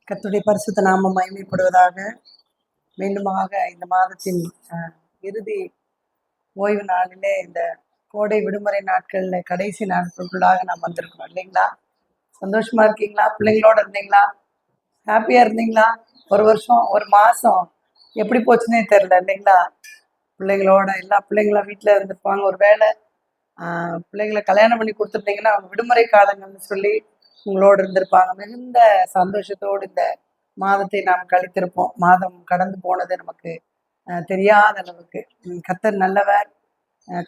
கர்த்தருடைய பரிசுத்த நாமம் மகிமைப்படுவதாக. மீண்டுமாக இந்த மாதத்தின் இறுதி ஓய்வு நாளிலே இந்த கோடை விடுமுறை நாட்கள்ல கடைசி நாட்களுக்குள்ளாக நாம் வந்திருக்கோம் இல்லைங்களா? சந்தோஷமா இருக்கீங்களா? பிள்ளைங்களோட இருந்தீங்களா? ஹாப்பியா இருந்தீங்களா? ஒரு வருஷம் ஒரு மாசம் எப்படி போச்சுன்னே தெரியல இல்லைங்களா? பிள்ளைங்களோட எல்லா பிள்ளைங்களும் வீட்டில் இருந்திருப்பாங்க. ஒரு வேளை பிள்ளைங்களை கல்யாணம் பண்ணி கொடுத்துருந்தீங்கன்னா அவங்க விடுமுறை காலங்கள்னு சொல்லி உங்களோடு இருந்திருப்பாங்க. மிகுந்த சந்தோஷத்தோடு இந்த மாதத்தை நாம் கழித்திருப்போம். மாதம் கடந்து போனது நமக்கு தெரியாத அளவுக்கு. கர்த்தர் நல்லவர்.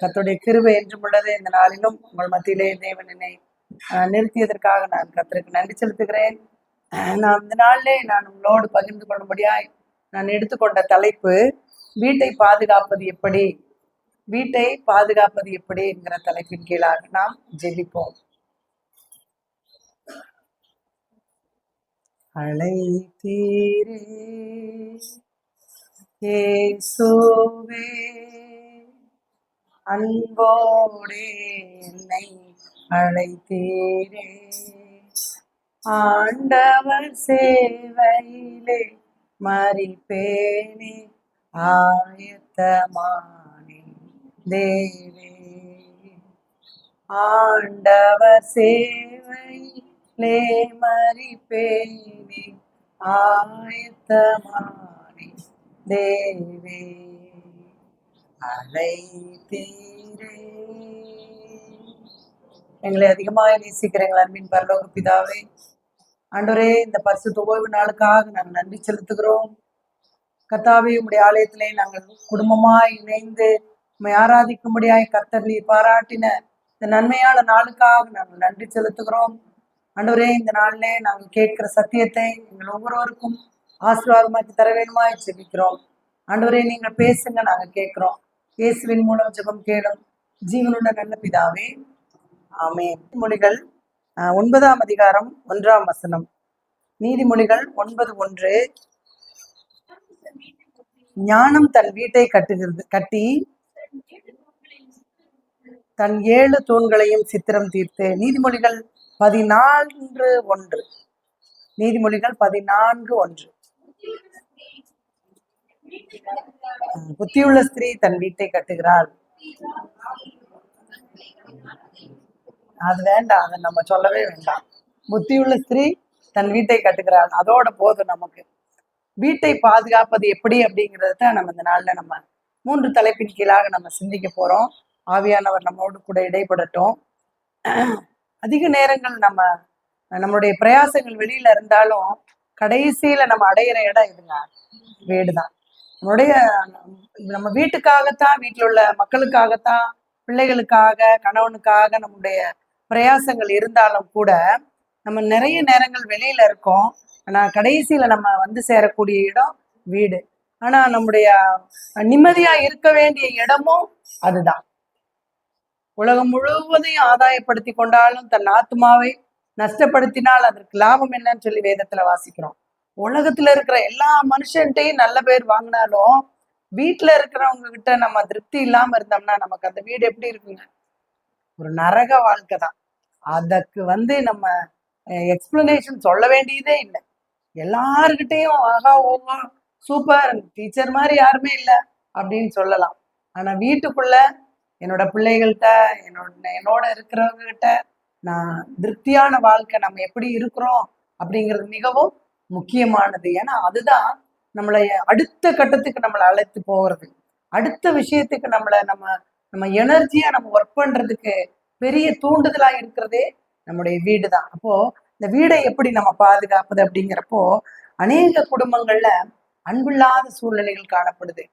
கர்த்தருடைய கிருபை என்றும் உள்ளது. இந்த நாளிலும் உங்கள் மத்தியிலே தேவன் என்னை நிறுத்தியதற்காக நான் கர்த்தருக்கு நன்றி செலுத்துகிறேன். நான் இந்த நாளிலே நான் உங்களோடு பகிர்ந்து கொள்ளும்படியாய் நான் எடுத்துக்கொண்ட தலைப்பு வீட்டை பாதுகாப்பது எப்படி, வீட்டை பாதுகாப்பது எப்படி என்கிற தலைப்பின் கீழாக நாம் ஜெபிப்போம். அழைத்தீரே இயேசுவே, அன்போடே என்னை அழைத்தீரே, ஆண்டவர் சேவையிலே மரிப்பேனே ஆயத்தமானே தேவே, ஆண்டவர் சேவையிலே மரிப்பேனே ஆயத்தமானே தேவே, அழைத்தீரே. எங்களை அதிகமாக நேசிக்கிறீங்களா அன்பின் பரலோக பிதாவே, ஆண்டவரே இந்த பரிசுத்த ஓய்வு நாளுக்காக நாங்கள் நன்றி செலுத்துகிறோம். கர்த்தாவே, உம்முடைய ஆலயத்திலே நாங்கள் குடும்பமாய் இணைந்து உம்மை ஆராதிக்கும்படியாய் கர்த்தர் நீர் பாராட்டின இந்த நன்மையான நாளுக்காக நாங்கள் நன்றி செலுத்துகிறோம். ஆண்டவரே, இந்த நாளிலே நாங்கள் கேட்கிற சத்தியத்தை எங்கள் ஒவ்வொருவருக்கும் ஆசீர்வாதமாக்கி தர வேண்டுமாய் ஜெபிக்கிறோம். ஆண்டவரே, நீங்கள் பேசுங்க, நாங்கள் கேட்கிறோம். இயேசுவின் மூலம் ஜெபம் கேளும் ஜீவனுள்ள நல்ல பிதாவே, ஆமென். நீதிமொழிகள் 9ஆம் அதிகாரம் 1ஆம் வசனம். நீதிமொழிகள் 9:1. ஞானம் தன் வீட்டை கட்டி தன் 7 தூண்களையும் சித்திரம் தீர்த்து. நீதிமொழிகள் 14:1. நீதிமொழிகள் 14:1. புத்தியுள்ள ஸ்திரீ தன் வீட்டை கட்டுகிறாள். அது வேண்டாம், அதை நம்ம சொல்லவே வேண்டாம். புத்தியுள்ள ஸ்திரீ தன் வீட்டை கட்டுகிறாள், அதோட போதும் நமக்கு. வீட்டை பாதுகாப்பது எப்படி அப்படிங்கிறத நம்ம இந்த நாள்ல நம்ம 3 தலைப்பின் கீழாக நம்ம சிந்திக்க போறோம். ஆவியானவர் நம்மோடு கூட இடைப்படட்டும். அதிக நேரங்கள் நம்மளுடைய பிரயாசங்கள் வெளியில இருந்தாலும் கடைசியில நம்ம அடையிற இடம் இதுங்க, வீடுதான். நம்ம வீட்டுக்காகத்தான், வீட்டில் உள்ள மக்களுக்காகத்தான், பிள்ளைகளுக்காக, கணவனுக்காக நம்முடைய பிரயாசங்கள் இருந்தாலும் கூட நம்ம நிறைய நேரங்கள் வெளியில இருக்கோம். ஆனா கடைசியில நம்ம வந்து சேரக்கூடிய இடம் வீடு. ஆனா நம்முடைய நிம்மதியா இருக்க வேண்டிய இடமும் அதுதான். உலகம் முழுவதையும் ஆதாயப்படுத்தி கொண்டாலும் தன் ஆத்மாவை நஷ்டப்படுத்தினால் அதற்கு லாபம் என்னன்னு சொல்லி வேதத்துல வாசிக்கிறோம். உலகத்துல இருக்கிற எல்லா மனுஷன்ட்டையும் நல்ல பேர் வாங்கினாலும் வீட்டுல இருக்கிறவங்க கிட்ட நம்ம திருப்தி இல்லாம இருந்தோம்னா நமக்கு அந்த வீடு எப்படி இருக்குங்க? ஒரு நரக வாழ்க்கை தான். அதுக்கு நம்ம எக்ஸ்பிளனேஷன் சொல்ல வேண்டியதே இல்லை. எல்லாருக்கிட்டையும் ஆகா ஓவா சூப்பர், டீச்சர் மாதிரி யாருமே இல்லை அப்படின்னு சொல்லலாம். ஆனா வீட்டுக்குள்ள என்னோட பிள்ளைகள்கிட்ட, என்னோட இருக்கிறவங்க கிட்ட நான் திருப்தியான வாழ்க்கை நம்ம எப்படி இருக்கிறோம் அப்படிங்கிறது மிகவும் முக்கியமானது. ஏன்னா அதுதான் நம்மளை அடுத்த கட்டத்துக்கு நம்மளை அழைத்து போகிறது. அடுத்த விஷயத்துக்கு நம்ம எனர்ஜியா நம்ம ஒர்க் பண்றதுக்கு பெரிய தூண்டுதலா இருக்கிறதே நம்முடைய வீடு தான். அப்போ இந்த வீடை எப்படி நம்ம பாதுகாப்பது அப்படிங்கிறப்போ அநேக குடும்பங்கள்ல அன்பில்லாத சூழ்நிலைகள் காணப்படுது.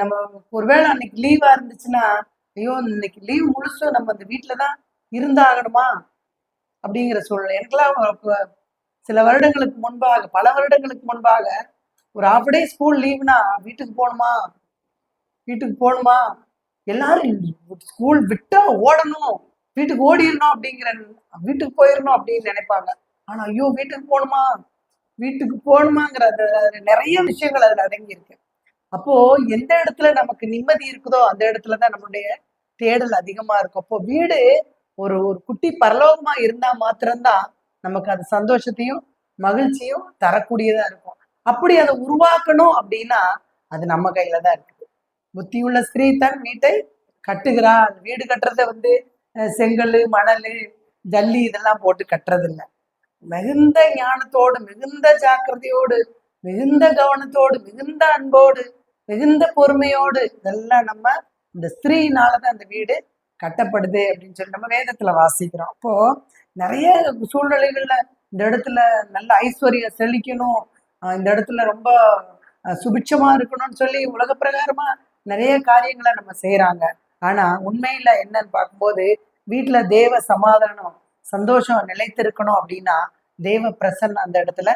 நம்ம ஒருவேளை அன்னைக்கு லீவா இருந்துச்சுன்னா, ஐயோ இன்னைக்கு லீவ் முழுசும் நம்ம அந்த வீட்டுலதான் இருந்தாகணுமா அப்படிங்கிற சூழ்நிலை. எனக்குலாம் சில வருடங்களுக்கு முன்பாக, பல வருடங்களுக்கு முன்பாக ஒரு ஹாஃப் டே ஸ்கூல் லீவ்னா வீட்டுக்கு போகணுமா, எல்லாரும் ஸ்கூல் விட்டா ஓடணும், வீட்டுக்கு ஓடிடணும் அப்படிங்கிற, வீட்டுக்கு போயிடணும் அப்படின்னு நினைப்பாங்க. ஆனா ஐயோ வீட்டுக்கு போகணுமாங்கிற நிறைய விஷயங்கள் அதுல அடங்கி இருக்கு. அப்போ எந்த இடத்துல நமக்கு நிம்மதி இருக்குதோ அந்த இடத்துலதான் நம்மளுடைய தேடல் அதிகமா இருக்கும். அப்போ வீடு ஒரு குட்டி பரலோகமா இருந்தா மாத்திரம்தான் நமக்கு அது சந்தோஷத்தையும் மகிழ்ச்சியும் தரக்கூடியதா இருக்கும். அப்படி அதை உருவாக்கணும் அப்படின்னா அது நம்ம கையில தான் இருக்குது. புத்தியுள்ள ஸ்திரீ தன் வீட்டை கட்டுகிறாள். வீடு கட்டுறத செங்கல், மணல், ஜல்லி இதெல்லாம் போட்டு கட்டுறது இல்லை. மிகுந்த ஞானத்தோடு, மிகுந்த ஜாக்கிரதையோடு, மிகுந்த கவனத்தோடு, மிகுந்த அன்போடு, மிகுந்த பொறுமையோடு இதெல்லாம் நம்ம இந்த ஸ்திரீனாலதான் அந்த வீடு கட்டப்படுது அப்படின்னு சொல்லி நம்ம வேதத்துல வாசிக்கிறோம். அப்போ நிறைய சூழ்நிலைகள்ல இந்த இடத்துல நல்ல ஐஸ்வர்யம் செழிக்கணும், இந்த இடத்துல ரொம்ப சுபிட்சமா இருக்கணும்னு சொல்லி உலக பிரகாரமா நிறைய காரியங்களை நம்ம செய்யறாங்க. ஆனா உண்மையில என்னன்னு பார்க்கும்போது வீட்டுல தேவ சமாதானம், சந்தோஷம் நிலைத்திருக்கணும் அப்படின்னா தேவ பிரசன்னம் அந்த இடத்துல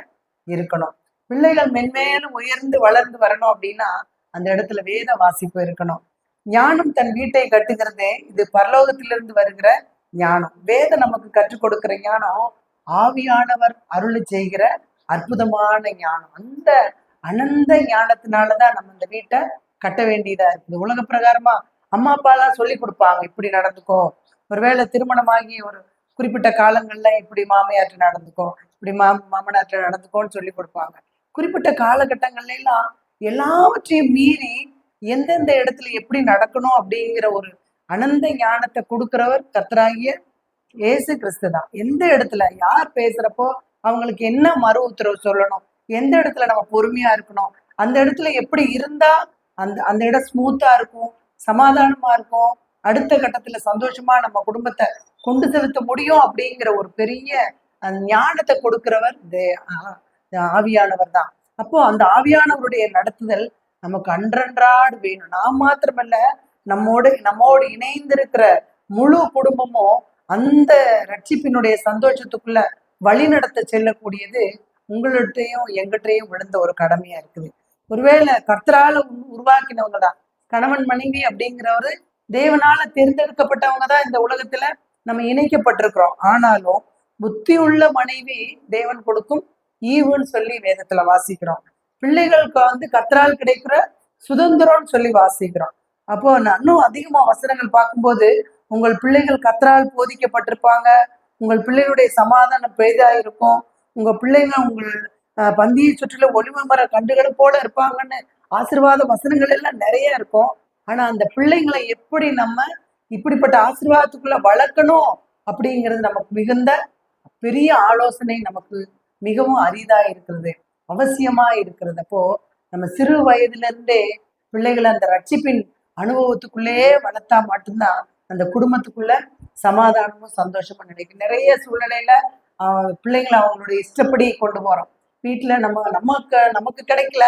இருக்கணும். பிள்ளைகள் மென்மேலும் உயர்ந்து வளர்ந்து வரணும் அப்படின்னா அந்த இடத்துல வேத வாசிப்பு இருக்கணும். ஞானம் தன் வீட்டை கட்டுகிறதே இது பரலோகத்திலிருந்து வருகிற ஞானம். வேதம் நமக்கு கற்றுக் கொடுக்கிற ஞானம் ஆவியானவர் அருளை செய்கிற அற்புதமான ஞானம். அந்த அனந்த ஞானத்தினாலதான் நம்ம இந்த வீட்டை கட்ட வேண்டியதா இருக்குது. உலக பிரகாரமா அம்மா அப்பா எல்லாம் சொல்லி கொடுப்பாங்க, இப்படி நடந்துக்கோ. ஒருவேளை திருமணமாகி ஒரு குறிப்பிட்ட காலங்கள்ல இப்படி மாமியாற்று நடந்துக்கோ, இப்படி மாமனாற்று நடந்துக்கோன்னு சொல்லி கொடுப்பாங்க. குறிப்பிட்ட காலகட்டங்கள்ல எல்லாம் எல்லாவற்றையும் மீறி எந்தெந்த இடத்துல எப்படி நடக்கணும் அப்படிங்கிற ஒரு அனந்த ஞானத்தை கொடுக்கிறவர் கர்த்தராகிய இயேசு கிறிஸ்து தான். எந்த இடத்துல யார் பேசுறப்போ அவங்களுக்கு என்ன மறு உத்தரவு சொல்லணும், எந்த இடத்துல நம்ம பொறுமையா இருக்கணும், அந்த இடத்துல எப்படி இருந்தா அந்த அந்த இடம் ஸ்மூத்தா இருக்கும், சமாதானமா இருக்கும், அடுத்த கட்டத்துல சந்தோஷமா நம்ம குடும்பத்தை கொண்டு செலுத்த முடியும் அப்படிங்கிற ஒரு பெரிய அந்த ஞானத்தை கொடுக்கிறவர் ஆவியானவர் தான். அப்போ அந்த ஆவியானவருடைய நடத்துதல் நமக்கு அன்றன்றாடு வேணும். நாம் மாத்திரமல்ல, நம்மோடு இணைந்திருக்கிற முழு குடும்பமும் அந்த ரட்சிப்பினுடைய சந்தோஷத்துக்குள்ள வழி நடத்த செல்லக்கூடியது உங்கள்கிட்டையும் எங்கிட்டையும் விழுந்த ஒரு கடமையா இருக்குது. ஒருவேளை கர்த்தரால உருவாக்கினவங்க தான் கணவன் மனைவி அப்படிங்கிறவரு, தேவனால தேர்ந்தெடுக்கப்பட்டவங்க தான் இந்த உலகத்துல நம்ம இணைக்கப்பட்டிருக்கிறோம். ஆனாலும் புத்தி உள்ள மனைவி தேவன் கொடுக்கும் ஈவுன்னு சொல்லி வேதத்துல வாசிக்கிறோம். பிள்ளைகளுக்கு கர்த்தரால் கிடைக்கிற சுதந்திரம்னு சொல்லி வாசிக்கிறோம். அப்போ இன்னும் அதிகமா வசனங்கள் பார்க்கும்போது உங்கள் பிள்ளைகள் கர்த்தரால் போதிக்கப்பட்டிருப்பாங்க, உங்கள் பிள்ளைகளுடைய சமாதானம் பெரிதா இருக்கும், உங்க பிள்ளைங்க உங்கள் பந்தியை சுற்றில ஒளிவு மர கண்டுகளை போல இருப்பாங்கன்னு ஆசீர்வாத வசனங்கள் எல்லாம் நிறைய இருக்கும். ஆனா அந்த பிள்ளைங்களை எப்படி நம்ம இப்படிப்பட்ட ஆசீர்வாதத்துக்குள்ள வளர்க்கணும் அப்படிங்கிறது நமக்கு மிகுந்த பெரிய ஆலோசனை, நமக்கு மிகவும் அரிதா இருக்கிறது, அவசியமா இருக்கிறது. அப்போ நம்ம சிறு வயதுல இருந்தே பிள்ளைகளை அந்த ரட்சிப்பின் அனுபவத்துக்குள்ளேயே வளர்த்தா மட்டும்தான் அந்த குடும்பத்துக்குள்ள சமாதானமும் சந்தோஷமும் நினைக்கும். நிறைய சூழ்நிலையில பிள்ளைங்களை அவங்களுடைய இஷ்டப்படி கொண்டு போறோம். வீட்டுல நமக்கு கிடைக்கல,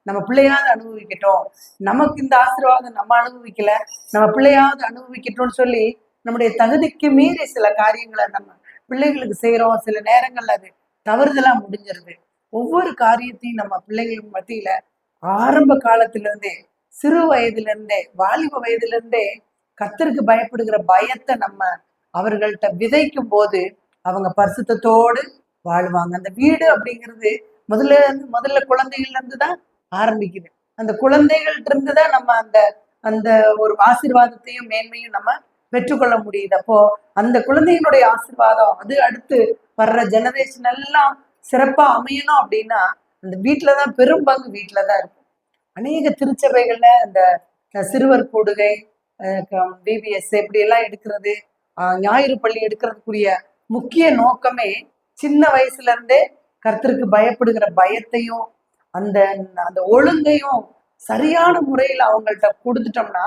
நம்ம பிள்ளையாவது அனுபவிக்கட்டும், நமக்கு இந்த ஆசீர்வாதம் நம்ம அனுபவிக்கல, நம்ம பிள்ளையாவது அனுபவிக்கட்டும்னு சொல்லி நம்முடைய தகுதிக்கு மீறி சில காரியங்களை நம்ம பிள்ளைகளுக்கு செய்யறோம். சில நேரங்கள்ல அது தவறுதலா முடிஞ்சிருது. ஒவ்வொரு காரியத்தையும் நம்ம பிள்ளைங்களுக்கு மத்தியில ஆரம்ப காலத்திலிருந்தே, சிறு வயதுல இருந்தே, வாலிப வயதுல இருந்தே கர்த்தருக்கு பயப்படுகிற பயத்தை நம்ம அவர்கள்ட்ட விதைக்கும் போது அவங்க பரிசுத்தத்தோடு வாழ்வாங்க. அந்த வீடு அப்படிங்கிறது முதல்ல குழந்தைகள்ல இருந்துதான் ஆரம்பிக்குது. அந்த குழந்தைகள்ட்ட இருந்துதான் நம்ம அந்த அந்த ஒரு ஆசீர்வாதத்தையும் மேன்மையும் நம்ம பெற்றுக்கொள்ள முடியுது. அப்போ அந்த குழந்தைகளுடைய ஆசீர்வாதம் அது அடுத்து வர்ற ஜெனரேஷன் எல்லாம் சிறப்பா அமையணும் அப்படின்னா அந்த வீட்டுலதான் பெரும் பங்கு வீட்டுலதான் இருக்கும். அநேக திருச்சபைகள்ல இந்த சிறுவர் கூடுகை, பிபிஎஸ் இப்படி எல்லாம் எடுக்கிறது, ஞாயிறு பள்ளி எடுக்கிறதுக்குரிய முக்கிய நோக்கமே சின்ன வயசுல இருந்தே கர்த்தருக்கு பயப்படுகிற பயத்தையும் அந்த அந்த ஒழுங்கையும் சரியான முறையில அவங்கள்ட்ட கொடுத்துட்டோம்னா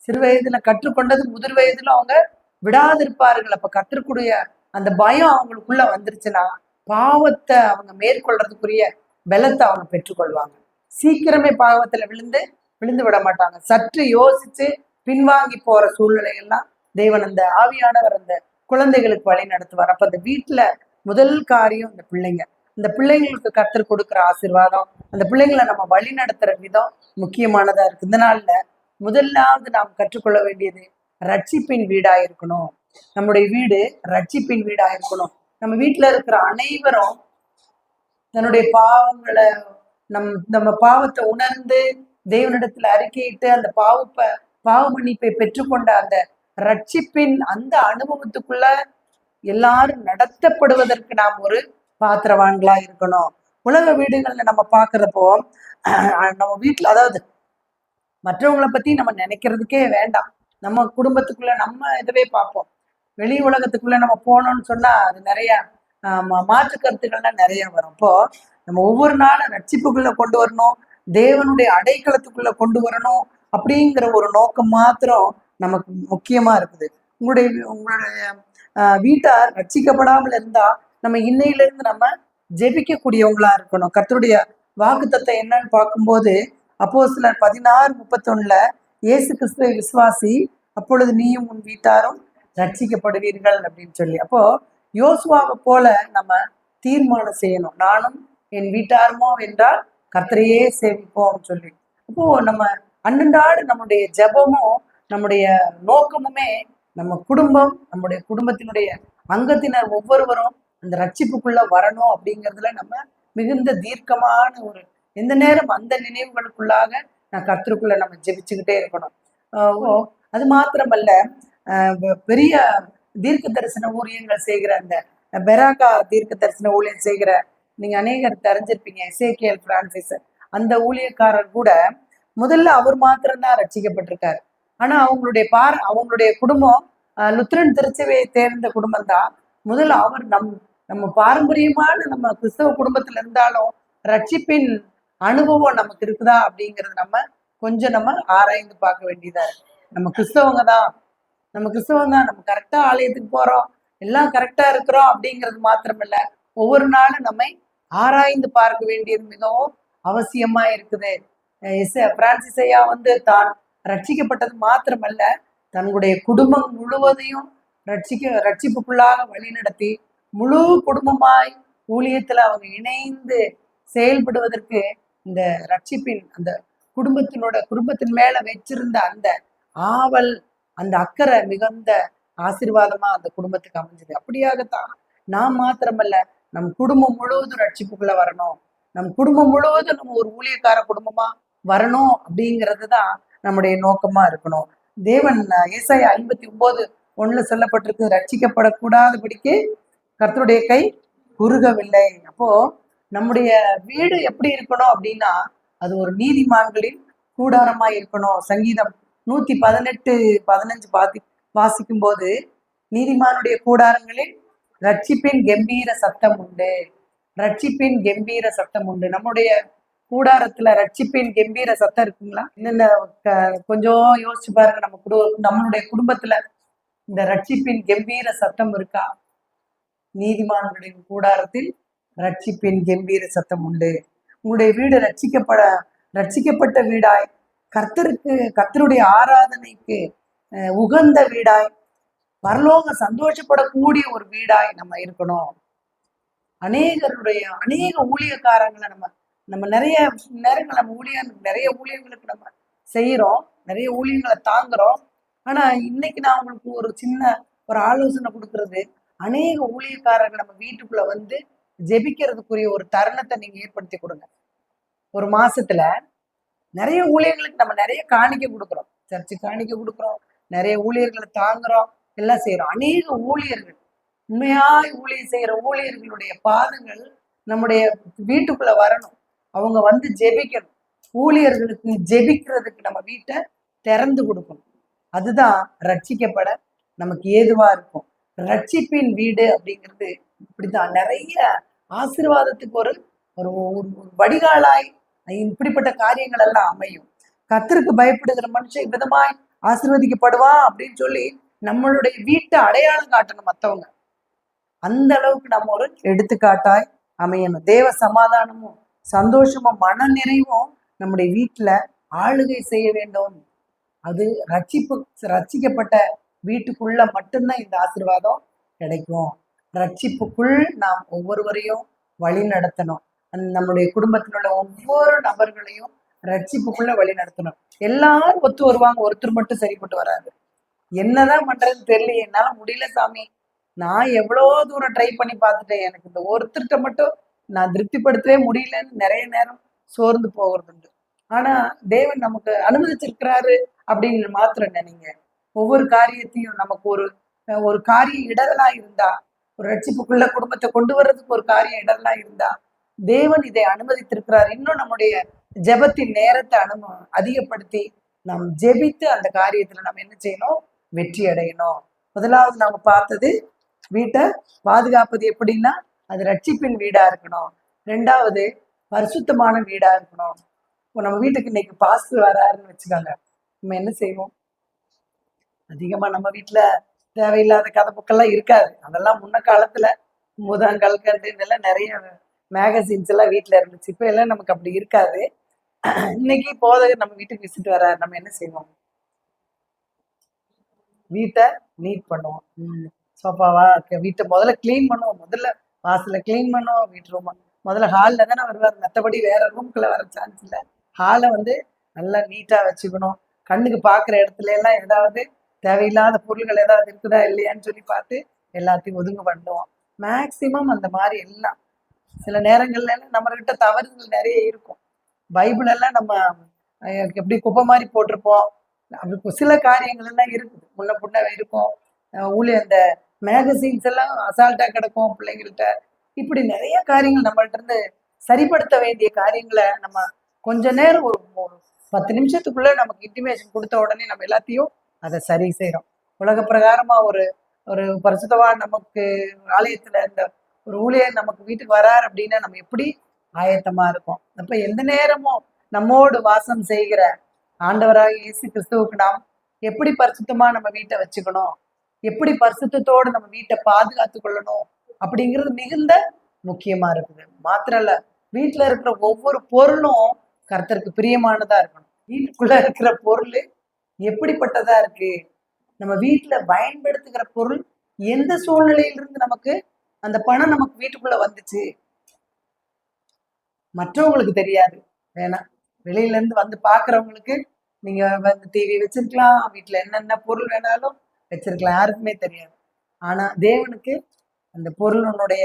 சிறு வயதுல கற்றுக்கொண்டது முதிர் வயதுல அவங்க விடாதிருப்பார்கள். அப்ப கற்றுக்கூடிய அந்த பயம் அவங்களுக்குள்ள வந்துருச்சுன்னா பாவத்தை அவங்க மேற்கொள்றதுக்குரிய பலத்தை அவங்க பெற்றுக்கொள்வாங்க. சீக்கிரமே பாவத்துல விழுந்து விட மாட்டாங்க. சற்று யோசிச்சு பின்வாங்கி போற சூழ்நிலைகள்லாம் தேவன் அந்த ஆவியானவர் அந்த குழந்தைகளுக்கு வழி நடத்துவார். அப்ப அந்த வீட்டுல முதல் காரியம் இந்த பிள்ளைங்களுக்கு கர்த்தர் கொடுக்குற ஆசீர்வாதம், அந்த பிள்ளைங்களை நம்ம வழி நடத்துற விதம் முக்கியமானதா இருக்கு. இந்த நாள்ல முதலாவது நாம் கற்றுக்கொள்ள வேண்டியது ரட்சிப்பின் வீடா இருக்கணும். நம்முடைய வீடு ரட்சிப்பின் வீடா இருக்கணும். நம்ம வீட்டுல இருக்கிற அனைவரும் தன்னுடைய பாவங்களை நம்ம பாவத்தை உணர்ந்து தேவனிடத்துல அறிக்கையிட்டு அந்த பாவ மன்னிப்பை பெற்றுக்கொண்ட அந்த ரட்சிப்பின் அந்த அனுபவத்துக்குள்ள எல்லாரும் நடத்தப்படுவதற்கு நாம் ஒரு பாத்திரவான்களா இருக்கணும். உலக வீடுகள்ல நம்ம பாக்குறப்போ நம்ம வீட்டுல, அதாவது மற்றவங்களை பத்தி நம்ம நினைக்கிறதுக்கே வேண்டாம். நம்ம குடும்பத்துக்குள்ள நம்ம இதுவே பார்ப்போம். வெளி உலகத்துக்குள்ள நம்ம போனோம்னு சொன்னா அது நிறைய மாற்று கருத்துக்கள்லாம் நிறைய வரும். இப்போ நம்ம ஒவ்வொரு நாளும் ரட்சிப்புக்குள்ள கொண்டு வரணும், தேவனுடைய அடைக்கலத்துக்குள்ள கொண்டு வரணும் அப்படிங்கிற ஒரு நோக்கம் மாத்திரம் நமக்கு முக்கியமா இருக்குது. உங்களுடைய வீட்டார் ரட்சிக்கப்படாமல் இருந்தா நம்ம இன்னையில இருந்து நம்ம ஜெபிக்கக்கூடியவங்களா இருக்கணும். கர்த்தருடைய வாக்குத்தத்தம் என்னன்னு பார்க்கும்போது அப்போஸ்தலர் 16:31 இயேசு கிறிஸ்துவை விசுவாசி, அப்பொழுது நீயும் உன் வீட்டாரும் ரட்சிக்கப்படுவீர்கள் அப்படின்னு சொல்லி. அப்போ யோசுவாவை போல நம்ம தீர்மானம் செய்யணும். நானும் என் வீட்டாருமோ என்றால் கர்த்தரையே சேவிப்போம் சொல்லி. அப்போ நம்ம அன்றாட நம்முடைய ஜெபமும் நம்முடைய நோக்கமுமே நம்ம குடும்பம், நம்முடைய குடும்பத்தினுடைய அங்கத்தினர் ஒவ்வொருவரும் அந்த ரட்சிப்புக்குள்ள வரணும் அப்படிங்கிறதுல நம்ம மிகுந்த தீர்க்கமான ஒரு எந்த நேரம் அந்த நினைவுகளுக்குள்ளாக நான் கர்த்தருக்குள்ள நம்ம ஜெபிச்சுக்கிட்டே இருக்கணும். அது மாத்திரமல்ல, பெரிய தீர்க்க தரிசன ஊழியங்கள் செய்கிற அந்த பெராகா தீர்க்க தரிசன ஊழியம் செய்கிற நீங்க அநேகர் தெரிஞ்சிருப்பீங்க, எசேக்கியேல் பிரான்சிஸ். அந்த ஊழியக்காரர் கூட முதல்ல அவர் மாத்திரம்தான் ரட்சிக்கப்பட்டிருக்காரு. ஆனா அவங்களுடைய குடும்பம் லுத்ரன் திருச்சபையை தேர்ந்த குடும்பம் தான். முதல்ல அவர் நம்ம பாரம்பரியமான நம்ம கிறிஸ்தவ குடும்பத்துல இருந்தாலும் ரட்சிப்பின் அனுபவம் நமக்கு இருக்குதா அப்படிங்கறது நம்ம ஆராய்ந்து பார்க்க வேண்டியதா இருக்கு. நம்ம கிறிஸ்தவங்க தான், நம்ம கரெக்டா ஆலயத்துக்கு போறோம், எல்லாம் கரெக்டா இருக்கிறோம் அப்படிங்கிறது மாத்திரமல்ல, ஒவ்வொரு நாளும் நம்மை ஆராய்ந்து பார்க்க வேண்டியது மிகவும் அவசியமா இருக்குது. பிரான்சிஸ் ஐயா தான் ரட்சிக்கப்பட்டது மாத்திரமல்ல, தன்னுடைய குடும்பம் முழுவதையும் ரட்சிப்புக்குள்ளாக வழிநடத்தி முழு குடும்பமாய் ஊழியத்துல அவங்க இணைந்து செயல்படுவதற்கு இந்த ரட்சிப்பின் அந்த குடும்பத்தின் மேல வச்சிருந்த அந்த ஆவல், அந்த அக்கறை மிகுந்த ஆசீர்வாதமா அந்த குடும்பத்துக்கு அமைஞ்சது. அப்படியாகத்தான் நாம் மாத்திரமல்ல, நம் குடும்பம் முழுவதும் ரட்சிப்புக்குள்ள வரணும், நம் குடும்பம் முழுவதும் நம்ம ஒரு ஊழியக்கார குடும்பமா வரணும் அப்படிங்கிறது தான் நம்முடைய நோக்கமா இருக்கணும். தேவன் ஏசாயா 59:1 சொல்லப்பட்டிருக்கு, ரட்சிக்கப்படக்கூடாதபடிக்கு கர்த்தருடைய கை குறுகவில்லை. அப்போ நம்முடைய வீடு எப்படி இருக்கணும் அப்படின்னா, அது ஒரு நீதிமான்களின் கூடாரமா இருக்கணும். சங்கீதம் 118:15 வாசிக்கும் போது, நீதிமானுடைய கூடாரங்களில் ரட்சிப்பின் கம்பீர சத்தம் உண்டு, ரட்சிப்பின் கம்பீர சத்தம் உண்டு. நம்முடைய கூடாரத்துல ரட்சிப்பின் கம்பீர சத்தம் இருக்குங்களா? என்னென்ன கொஞ்சம் யோசிச்சு பாருங்க. நம்மளுடைய குடும்பத்துல இந்த ரட்சிப்பின் கம்பீர சத்தம் இருக்கா? நீதிமான்களின் கூடாரத்தில் ரட்சிப்பின் கம்பீர சத்தம் உண்டு. உங்களுடைய வீடு ரட்சிக்கப்பட்ட வீடாய், கர்த்தருடைய ஆராதனைக்கு உகந்த வீடாய், பரலோக சந்தோஷப்படக்கூடிய ஒரு வீடாய் நம்ம இருக்கணும். அநேக ஊழியக்காரங்களை நம்ம நிறைய நேரங்கள் நிறைய ஊழியர்களுக்கு நம்ம செய்யறோம், நிறைய ஊழியங்களை தாங்குறோம். ஆனா இன்னைக்கு நான் உங்களுக்கு ஒரு சின்ன ஒரு ஆலோசனை கொடுக்கறது, அநேக ஊழியக்காரர்கள் நம்ம வீட்டுக்குள்ள ஜெபிக்கிறதுக்குரிய ஒரு தருணத்தை நீங்க ஏற்படுத்தி கொடுங்க. ஒரு மாசத்துல நிறைய ஊழியர்களுக்கு நம்ம நிறைய காணிக்கை கொடுக்குறோம், சர்ச்சு காணிக்கை கொடுக்குறோம், நிறைய ஊழியர்களை தாங்குறோம், எல்லாம் செய்யறோம். அநேக ஊழியர்கள், உண்மையாய் ஊழியர் செய்யற ஊழியர்களுடைய பாதங்கள் நம்முடைய வீட்டுக்குள்ள வரணும். அவங்க ஜெபிக்கணும். ஊழியர்களுக்கு ஜெபிக்கிறதுக்கு நம்ம வீட்டை திறந்து கொடுக்கணும். அதுதான் ரட்சிக்கப்பட நமக்கு ஏதுவா இருக்கும். ரட்சிப்பின் வீடு அப்படிங்கிறது இப்படிதான் நிறைய ஆசீர்வாதத்துக்கு ஒரு வடிகாலாய் இப்படிப்பட்ட காரியங்கள் எல்லாம் அமையும். கர்த்தருக்கு பயப்படுகிற மனுஷன் விதமாய் ஆசீர்வதிக்கப்படுவான் அப்படின்னு சொல்லி நம்மளுடைய வீட்டை அடையாளம் காட்டணும் மற்றவங்க. அந்த அளவுக்கு நம்ம ஒரு எடுத்துக்காட்டாய் அமையணும். தேவ சமாதானமும் சந்தோஷமும் மன நிறைவும் நம்முடைய வீட்டுல ஆளுகை செய்ய வேண்டும். அது ரட்சிக்கப்பட்ட வீட்டுக்குள்ள மட்டும்தான் இந்த ஆசீர்வாதம் கிடைக்கும். ரட்சிப்புக்குள் நாம் ஒவ்வொருவரையும் வழி நடத்தணும். நம்முடைய குடும்பத்தினுள்ள ஒவ்வொரு நபர்களையும் ரட்சிப்புக்குள்ள வழி நடத்தணும். எல்லாரும் ஒத்து வருவாங்க, ஒருத்தர் மட்டும் சரிப்பட்டு வராது. என்னதான் பண்றதுன்னு தெரியல, என்னால முடியல சாமி, நான் எவ்வளவு தூரம் ட்ரை பண்ணி பார்த்துட்டேன், எனக்கு இந்த ஒருத்தர்கிட்ட மட்டும் நான் திருப்திப்படுத்தவே முடியலன்னு நிறைய நேரம் சோர்ந்து போகிறது உண்டு. ஆனா தேவன் நமக்கு அனுமதிச்சிருக்கிறாரு அப்படின்னு மாத்திரம் நினைங்க. ஒவ்வொரு காரியத்தையும் நமக்கு ஒரு காரியம் இடதலா இருந்தா, ஒரு ரட்சிப்புக்குள்ள குடும்பத்தை கொண்டு வர்றதுக்கு ஒரு காரியம் இடம்லாம் இருந்தா தேவன் இதை அனுமதித்திருக்கிறார். இன்னும் நம்முடைய ஜெபத்தின் நேரத்தை அதிகப்படுத்தி நாம் ஜெபித்து அந்த காரியத்துல நம்ம என்ன செய்யணும்? வெற்றி அடையணும். முதலாவது நாம பார்த்தது வீட்டை பாதுகாப்பது எப்படின்னா அது ரட்சிப்பின் வீடா இருக்கணும். ரெண்டாவது பரிசுத்தமான வீடா இருக்கணும். இப்போ நம்ம வீட்டுக்கு இன்னைக்கு பாஸ்டர் வராருன்னு வச்சுக்கோங்க, நம்ம என்ன செய்வோம்? அதிகமா நம்ம வீட்டுல தேவையில்லாத கதை புக்கெல்லாம் இருக்காது. அதெல்லாம் முன்ன காலத்துல முதங்கல்கண்டு எல்லாம் நிறைய மேகசின்ஸ் எல்லாம் வீட்டுல இருந்துச்சு. இப்ப எல்லாம் நமக்கு அப்படி இருக்காது. இன்னைக்கு போதகர் நம்ம வீட்டுக்கு விசிட் வர்றாரு, நம்ம என்ன செய்வோம்? வீட்டை நீட் பண்ணுவோம். சோஃபாவா வீட்டை முதல்ல கிளீன் பண்ணுவோம். முதல்ல வாசல கிளீன் பண்ணுவோம். வீட்டு ரூம் முதல்ல ஹாலில் தானே வருவார். மற்றபடி வேற ரூம்குள்ள வர சான்ஸ் இல்லை. ஹாலை வந்து நல்லா நீட்டா வச்சுக்கணும். கண்ணுக்கு பார்க்குற இடத்துல எல்லாம் ஏதாவது தேவையில்லாத பொருள்கள் ஏதாவது இருக்குதா இல்லையான்னு சொல்லி பார்த்து எல்லாத்தையும் ஒதுங்க பண்ணுவோம். மேக்சிமம் அந்த மாதிரி எல்லாம். சில நேரங்கள்ல எல்லாம் நம்மகிட்ட தவறுகள் நிறைய இருக்கும். பைபிள் எல்லாம் நம்ம எப்படி குப்பை மாதிரி போட்டிருப்போம். அப்படி சில காரியங்கள் எல்லாம் இருக்குது, முன்ன புண்ண இருக்கும். அந்த மேகசின்ஸ் எல்லாம் அசால்ட்டா கிடக்கும் பிள்ளைங்கள்ட்ட. இப்படி நிறைய காரியங்கள் நம்மள்ட்ட இருந்து சரிப்படுத்த வேண்டிய காரியங்களை நம்ம கொஞ்ச நேரம் ஒரு 10 நிமிஷத்துக்குள்ள நமக்கு இன்டிமேஷன் கொடுத்த உடனே நம்ம எல்லாத்தையும் அதை சரி செய்யறோம். உலக பிரகாரமா ஒரு ஒரு பரிசுத்தவான் நமக்கு ஆலயத்துல இந்த ஒரு ஊழியர் நமக்கு வீட்டுக்கு வராரு அப்படின்னா நம்ம எப்படி ஆயத்தமா இருக்கும். அப்ப எந்த நேரமும் நம்மோடு வாசம் செய்கிற ஆண்டவராக இயேசு கிறிஸ்துவுக்கு நாம் எப்படி பரிசுத்தமா நம்ம வீட்டை வச்சுக்கணும், எப்படி பரிசுத்தத்தோடு நம்ம வீட்டை பாதுகாத்து கொள்ளணும் அப்படிங்கிறது மிகுந்த முக்கியமா இருக்குது. மாத்திரம் இல்ல, வீட்டுல இருக்கிற ஒவ்வொரு பொருளும் கர்த்தருக்கு பிரியமானதா இருக்கணும். வீட்டுக்குள்ள இருக்கிற பொருள் எப்படிப்பட்டதா இருக்கு, நம்ம வீட்டுல பயன்படுத்துகிற பொருள் எந்த சூழ்நிலையிலிருந்து நமக்கு அந்த பணம் நமக்கு வீட்டுக்குள்ள வந்துச்சு மற்றவங்களுக்கு தெரியாது. வேணா வெளியில இருந்து வந்து பாக்குறவங்களுக்கு நீங்க வந்து டிவி வச்சிருக்கலாம், வீட்டுல என்னென்ன பொருள் வேணாலும் வச்சிருக்கலாம், யாருக்குமே தெரியாது. ஆனா தேவனுக்கு அந்த பொருளுடைய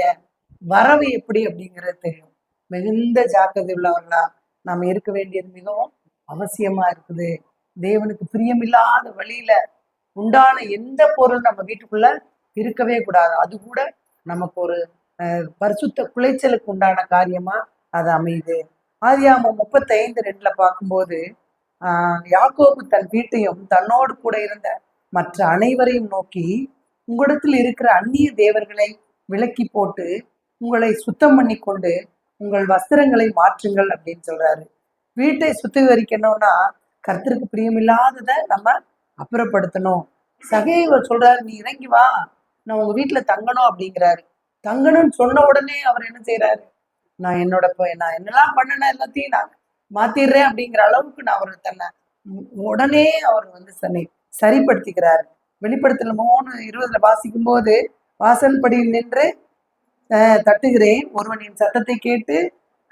வரவு எப்படி அப்படிங்கிறது தெரியும். மிகுந்த ஜாக்கிரதை உள்ளவர்களா நாம் இருக்க வேண்டியது மிகவும் அவசியமா இருக்குது. தேவனுக்கு பிரியமில்லாத வழியில உண்டான எந்த பொருள் நம்ம வீட்டுக்குள்ள இருக்கவே கூடாது. அது கூட நமக்கு ஒரு பரிசுத்த குலைச்சலுக்கு உண்டான காரியமா அது அமையுது. ஆதியாகமம் 35:2 பார்க்கும்போது யாக்கோபு தன் வீட்டையும் தன்னோடு கூட இருந்த மற்ற அனைவரையும் நோக்கி, உங்களிடத்தில் இருக்கிற அந்நிய தேவர்களை விலக்கி போட்டு உங்களை சுத்தம் பண்ணி கொண்டு உங்கள் வஸ்திரங்களை மாற்றுங்கள் அப்படின்னு சொல்றாரு. வீட்டை சுத்திகரிக்கணும்னா கர்த்தருக்கு பிரியமில்லாததை நம்ம அப்புறப்படுத்தணும். சகைவர் சொல்றாரு, நீ இறங்கி வா, நான் உங்க வீட்டுல தங்கணும் அப்படிங்கிறாரு. தங்கணும்னு சொன்ன உடனே அவர் என்ன செய்யறாரு? நான் நான் என்னெல்லாம் பண்ணன எல்லாத்தையும் நான் மாத்திடுறேன் அப்படிங்கிற அளவுக்கு நான் அவர் தன்னை உடனே அவர் வந்து சரிப்படுத்திக்கிறாரு. வெளிப்படுத்தல 3:20 வாசிக்கும் போது, வாசல் படியில் நின்று தட்டுகிறேன், ஒருவனின் சத்தத்தை கேட்டு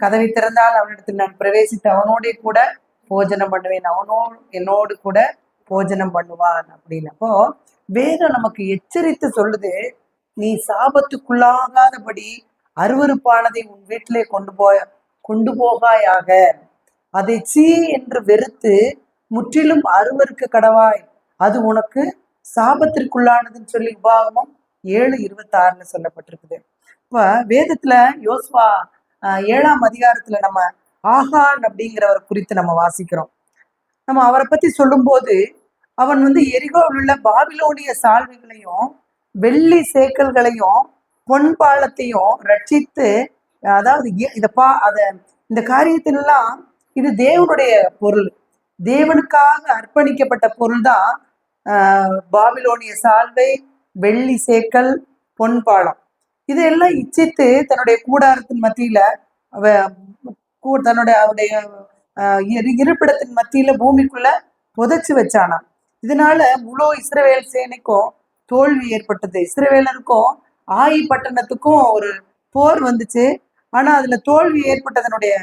கதவை திறந்தால் அவனிடத்தில் நான் பிரவேசித்து அவனோட கூட போஜனம் பண்ணுவேன், என்னோடு கூட போஜனம் பண்ணுவான் அப்படின்னப்போ வேதம் நமக்கு எச்சரித்து சொல்லுது, நீ சாபத்துக்குள்ளாகாதபடி அருவருப்பானதை உன் வீட்டிலே கொண்டு போகாயாக, அதை சீ என்று வெறுத்து முற்றிலும் அருவருக்கு கடவாய், அது உனக்கு சாபத்திற்குள்ளானதுன்னு சொல்லி உபாகமம் 7:26 சொல்லப்பட்டிருக்குது. இப்ப வேதத்துல யோசுவா 7ஆம் அதிகாரத்துல நம்ம ஆகான் அப்படிங்கிறவரை குறித்து நம்ம வாசிக்கிறோம். நம்ம அவரை பத்தி சொல்லும் போது, அவன் வந்து எரிகோவில் உள்ள பாபிலோனிய சால்வைகளையும் வெள்ளி சேக்கல்களையும் பொன் பாலத்தையும் ரட்சித்து, அதாவது இந்த காரியத்திலெல்லாம் இது தேவனுடைய பொருள், தேவனுக்காக அர்ப்பணிக்கப்பட்ட பொருள் தான் பாபிலோனிய சால்வை, வெள்ளி சேக்கல், பொன் பாலம். இதெல்லாம் இச்சித்து தன்னுடைய கூடாரத்தின் மத்தியில அவருடைய இருப்பிடத்தின் மத்தியில பூமிக்குள்ள புதைச்சு வச்சானாம். இதனால முழு இஸ்ரவேல் சேனைக்கும் தோல்வி ஏற்பட்டது. இஸ்ரவேலருக்கும் ஆயி பட்டணத்துக்கும் ஒரு போர் வந்துச்சு. ஆனா அதுல தோல்வி ஏற்பட்டதனுடைய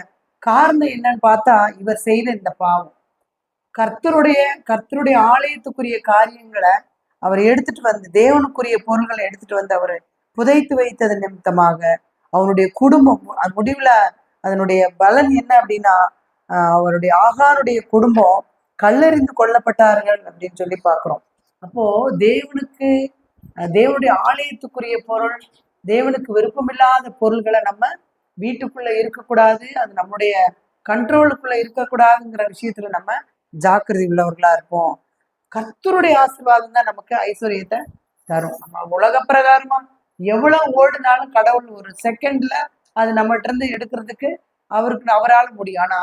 காரணம் என்னன்னு பார்த்தா, இவர் செய்த இந்த பாவம். கர்த்தருடைய ஆலயத்துக்குரிய காரியங்களை அவர் எடுத்துட்டு வந்து, தேவனுக்குரிய பொருள்களை எடுத்துட்டு வந்து அவர் புதைத்து வைத்தது நிமித்தமாக அவருடைய குடும்பம் முடிவுல அதனுடைய பலன் என்ன அப்படின்னா, அவருடைய ஆகாருடைய குடும்பம் கல்லெறிந்து கொல்லப்பட்டார்கள் அப்படின்னு சொல்லி பார்க்கிறோம். அப்போ தேவனுடைய ஆலயத்துக்குரிய பொருள் தேவனுக்கு விருப்பமில்லாத பொருள்களை நம்ம வீட்டுக்குள்ள இருக்கக்கூடாது, அது நம்முடைய கண்ட்ரோலுக்குள்ள இருக்கக்கூடாதுங்கிற விஷயத்துல நம்ம ஜாக்கிரதை உள்ளவர்களா இருப்போம். கர்த்தருடைய ஆசீர்வாதம் தான் நமக்கு ஐஸ்வர்யத்தை தரும். நம்ம உலக பிரகாரமா எவ்வளவு ஓடுனாலும் கடவுள் ஒரு செகண்ட்ல அது நம்மகிட்ட இருந்து எடுக்கிறதுக்கு அவரால் முடியும். ஆனா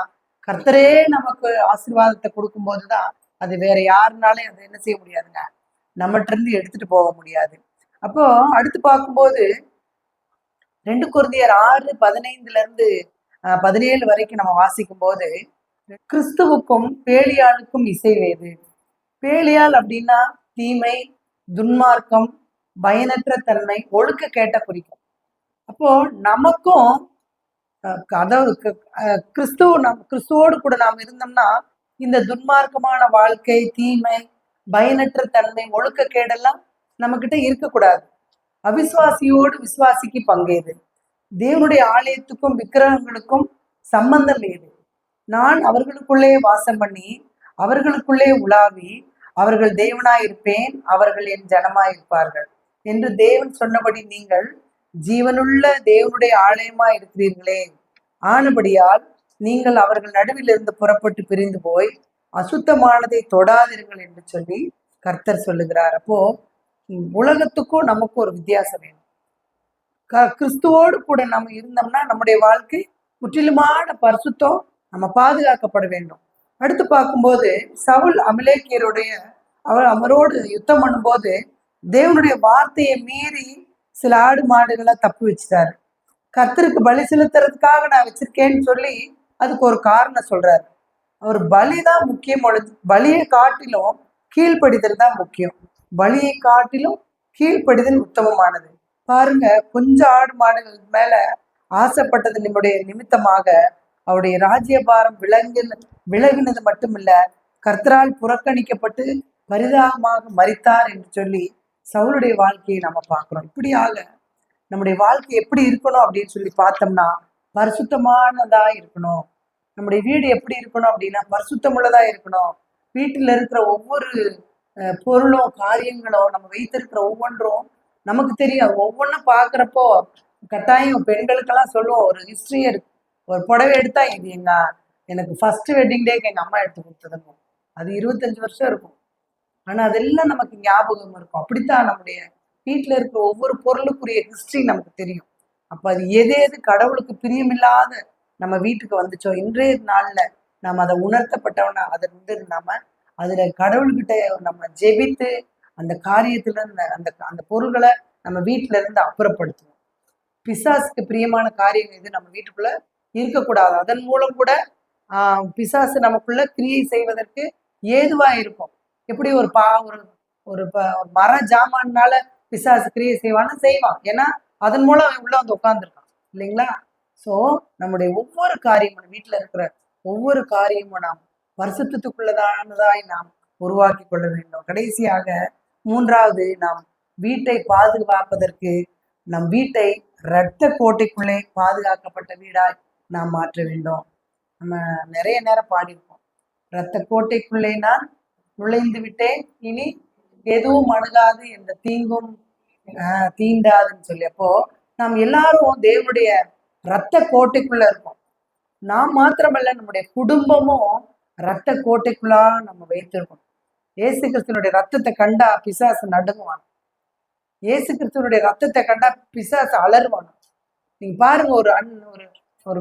கர்த்தரே நமக்கு ஆசீர்வாதத்தை கொடுக்கும் போதுதான் அது வேற யாருனாலும் அதை என்ன செய்ய முடியாதுங்க, நம்மகிட்ட இருந்து எடுத்துட்டு போக முடியாது. அப்போ அடுத்து பார்க்கும்போது 2 கொரிந்தியர் 6:15 வரைக்கும் நம்ம வாசிக்கும் போது, கிறிஸ்துவுக்கும் பேலியாளுக்கும் இசைவேது. பேலியால் அப்படின்னா தீமை, துன்மார்க்கம், பயனற்ற தன்மை, ஒழுக்க கேட்ட குறிக்கும். அப்போ நமக்கும் அதாவது கிறிஸ்துவோடு கூட நாம் இருந்தோம்னா இந்த துன்மார்க்கமான வாழ்க்கை, தீமை, பயனற்ற தன்மை, ஒழுக்க கேடெல்லாம் நம்ம கிட்ட இருக்கக்கூடாது. அவிசுவாசியோடு விசுவாசிக்கு பங்கேது. தேவனுடைய ஆலயத்துக்கும் விக்கிரகங்களுக்கும் சம்பந்தம் ஏது. நான் அவர்களுக்குள்ளே வாசம் பண்ணி அவர்களுக்குள்ளே உலாவி அவர்கள் தேவனாயிருப்பேன், அவர்கள் என் ஜனமாயிருப்பார்கள் என்று தேவன் சொன்னபடி நீங்கள் ஜீவனுள்ள தேவனுடைய ஆலயமாய் இருக்கிறீர்களே. ஆனபடியால் நீங்கள் அவர்கள் நடுவில் இருந்து புறப்பட்டு பிரிந்து போய் அசுத்தமானதை தொடாதீர்கள் என்று சொல்லி கர்த்தர் சொல்லுகிறார். அப்போ உலகத்துக்கும் நமக்கும் ஒரு வித்தியாசம் வேணும். கிறிஸ்துவோடு கூட நம்ம இருந்தோம்னா நம்முடைய வாழ்க்கை முற்றிலுமான பரிசுத்தம் நம்ம பாதுகாக்கப்பட வேண்டும். அடுத்து பார்க்கும்போது சவுல் அமலேக்கியருடைய அவரோடு யுத்தம் பண்ணும்போது தேவனுடைய வார்த்தையை மீறி சில ஆடு மாடுகளை தப்பு வச்சுட்டாரு. கர்த்தருக்கு பலி செலுத்துறதுக்காக நான் வச்சிருக்கேன்னு சொல்லி அதுக்கு ஒரு காரணம் சொல்றாரு. அவர் பலிதான் முக்கியம். பலியை காட்டிலும் கீழ்ப்படிதல் தான் முக்கியம். பலியை காட்டிலும் கீழ்ப்படிதல் உத்தமமானது. பாருங்க, கொஞ்சம் ஆடு மாடுகள் மேல ஆசைப்பட்டது நம்முடைய நிமித்தமாக அவருடைய ராஜ்யபாரம் விலகினது மட்டுமில்ல, கர்த்தரால் புறக்கணிக்கப்பட்டு பரிதாபமாக மரித்தார் என்று சொல்லி சவுளுடைய வாழ்க்கையை நம்ம பார்க்கிறோம். இப்படியாக நம்முடைய வாழ்க்கை எப்படி இருக்கணும் அப்படின்னு சொல்லி பார்த்தோம்னா பரிசுத்தமானதா இருக்கணும். நம்முடைய வீடு எப்படி இருக்கணும் அப்படின்னா பரிசுத்தமுள்ளதா இருக்கணும். வீட்டில் இருக்கிற ஒவ்வொரு பொருளும் காரியங்களும் நம்ம வைத்திருக்கிற ஒவ்வொன்றும் நமக்கு தெரியும். ஒவ்வொன்றும் பார்க்குறப்போ கட்டாயம் பெண்களுக்கெல்லாம் சொல்லுவோம், ஒரு ஹிஸ்ட்ரி இருக்கு. ஒரு புடவை எடுத்தா இது எனக்கு ஃபர்ஸ்ட் வெட்டிங் டேக்கு எங்க அம்மா எடுத்து கொடுத்ததுங்க. அது 25 வருஷம் இருக்கும். ஆனா அதெல்லாம் நமக்கு ஞாபகம் இருக்கும். அப்படித்தான் நம்முடைய வீட்டில் இருக்கிற ஒவ்வொரு பொருளுக்குரிய ஹிஸ்டரி நமக்கு தெரியும். அப்ப அது எது எது கடவுளுக்கு பிரியமில்லாத நம்ம வீட்டுக்கு வந்துச்சோ இன்றைய நாள்ல நம்ம அதை உணர்த்தப்பட்டவனா அதை நம்ம அதுல கடவுள்கிட்ட நம்ம ஜெபித்து அந்த காரியத்துல அந்த அந்த பொருள்களை நம்ம வீட்டுல இருந்து அப்புறப்படுத்துவோம். பிசாசுக்கு பிரியமான காரியம் எது நம்ம வீட்டுக்குள்ள இருக்கக்கூடாது. அதன் மூலம் கூட பிசாசு நமக்குள்ள கிரியை செய்வதற்கு ஏதுவா இருக்கும். எப்படி ஒரு ஒரு மர ஜாமான்னால பிசாசு கிரியை செய்வான். ஏன்னா அதன் மூலம் அவன் உள்ள வந்து உட்கார்ந்துருக்கான் இல்லைங்களா? சோ நம்முடைய ஒவ்வொரு காரியமும் வீட்டுல இருக்கிற ஒவ்வொரு காரியமும் நாம் பரிசுத்தத்துக்குள்ளதானதாய் நாம் உருவாக்கி கொள்ள வேண்டும். கடைசியாக 3வது, நாம் வீட்டை பாதுகாப்பதற்கு நம் வீட்டை இரத்த கோட்டைக்குள்ளே பாதுகாக்கப்பட்ட வீடாய் நாம் மாற்ற வேண்டும். நம்ம நிறைய நேரம் பாடியிருக்கோம், இரத்த கோட்டைக்குள்ளே நான் நுழைந்து விட்டேன், இனி எதுவும் அணுகாது, என்ற தீங்கும் தீண்டாதுன்னு சொல்லி. அப்போ நாம் எல்லாரும் தேவனுடைய இரத்த கோட்டைக்குள்ள இருக்கோம். நாம் மாத்திரமல்ல, நம்முடைய குடும்பமும் இரத்த கோட்டைக்குள்ளா நம்ம வைத்திருக்கோம். இயேசு கிறிஸ்துவனுடைய ரத்தத்தை கண்டா பிசாசு நடுங்குவான். இயேசு கிறிஸ்துவனுடைய ரத்தத்தை கண்டா பிசாசு அலறுவான். நீங்க பாருங்க, ஒரு ஒரு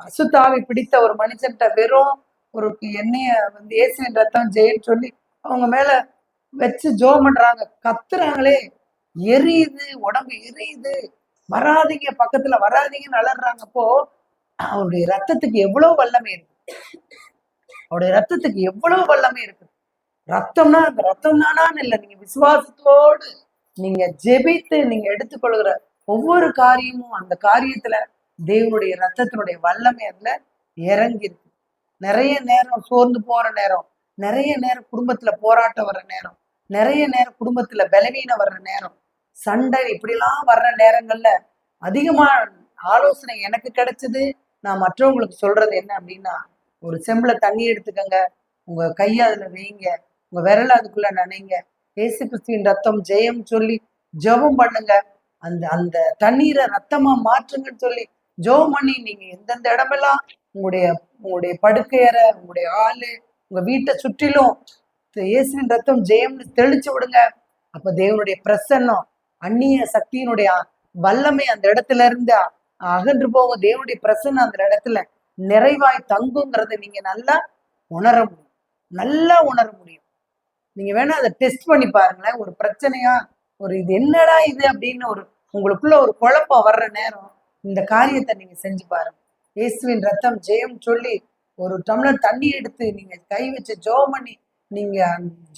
அசுத்தாவை பிடித்த ஒரு மனுஷன்ட்ட வெறும் ஒரு எண்ணெய வந்து இயேசுவின் ரத்தம் ஜெயின்னு சொல்லி அவங்க மேல வச்சு ஜோம் பண்றாங்க, கத்துறாங்களே, எரியுது, உடம்பு எரியுது, வராதிங்க, பக்கத்துல வராதிங்கன்னு அலறாங்க. அப்போ அவருடைய ரத்தத்துக்கு எவ்வளவு வல்லமை இருக்கு, அவருடைய ரத்தத்துக்கு எவ்வளவு வல்லமை இருக்கு. ரத்தம்னா அந்த ரத்தம் தானான்னு இல்லை, நீங்க விசுவாசத்தோடு நீங்க ஜெபித்து நீங்க எடுத்துக்கொள்கிற ஒவ்வொரு காரியமும் அந்த காரியத்துல தேவனுடைய ரத்தத்தினுடைய வல்லமை அதுல இறங்கி இருக்கு. நிறைய நேரம் சோர்ந்து போற நேரம், நிறைய நேரம் குடும்பத்துல போராட்டம் வர்ற நேரம், நிறைய நேரம் குடும்பத்துல பலவீனம் வர்ற நேரம், சண்டை இப்படிலாம் வர்ற நேரங்கள்ல அதிகமா ஆலோசனை எனக்கு கிடைச்சது. நான் மற்றவங்களுக்கு சொல்றது என்ன அப்படின்னா, ஒரு செம்புல தண்ணி எடுத்துக்கங்க, உங்க கையை அதுல வைங்க, உங்க விரல அதுக்குள்ள நினைங்க, இயேசு கிறிஸ்துவின் ரத்தம் ஜெயம் சொல்லி ஜெபம் பண்ணுங்க. அந்த அந்த தண்ணீரை ரத்தமா மாற்றுங்கன்னு சொல்லி ஜெபம் பண்ணி நீங்க எந்தெந்த இடமெல்லாம் உங்களுடைய உங்களுடைய படுக்கையறை, உங்களுடைய ஆளு, உங்க வீட்டை சுற்றிலும் இயேசுவின் ரத்தம் ஜெயம்னு தெளிச்சு விடுங்க. அப்ப தேவனுடைய பிரசன்னம், அந்நிய சக்தியினுடைய வல்லமை அந்த இடத்துல இருந்து அகன்று போகும். தேவனுடைய பிரசன்னம் அந்த இடத்துல நிறைவாய் தங்குங்கிறத நீங்க நல்லா உணர முடியும், நல்லா உணர முடியும். நீங்க வேணா அதை டெஸ்ட் பண்ணி பாருங்களேன். ஒரு பிரச்சனையா, ஒரு இது என்னடா இது அப்படின்னு ஒரு உங்களுக்குள்ள ஒரு குழப்பம் வர்ற நேரம் இந்த காரியத்தை நீங்க செஞ்சு பாருங்க. இயேசுவின் ரத்தம் ஜெயம் சொல்லி ஒரு டம்ளர் தண்ணி எடுத்து நீங்க கை வச்சு ஜெபம் பண்ணி நீங்க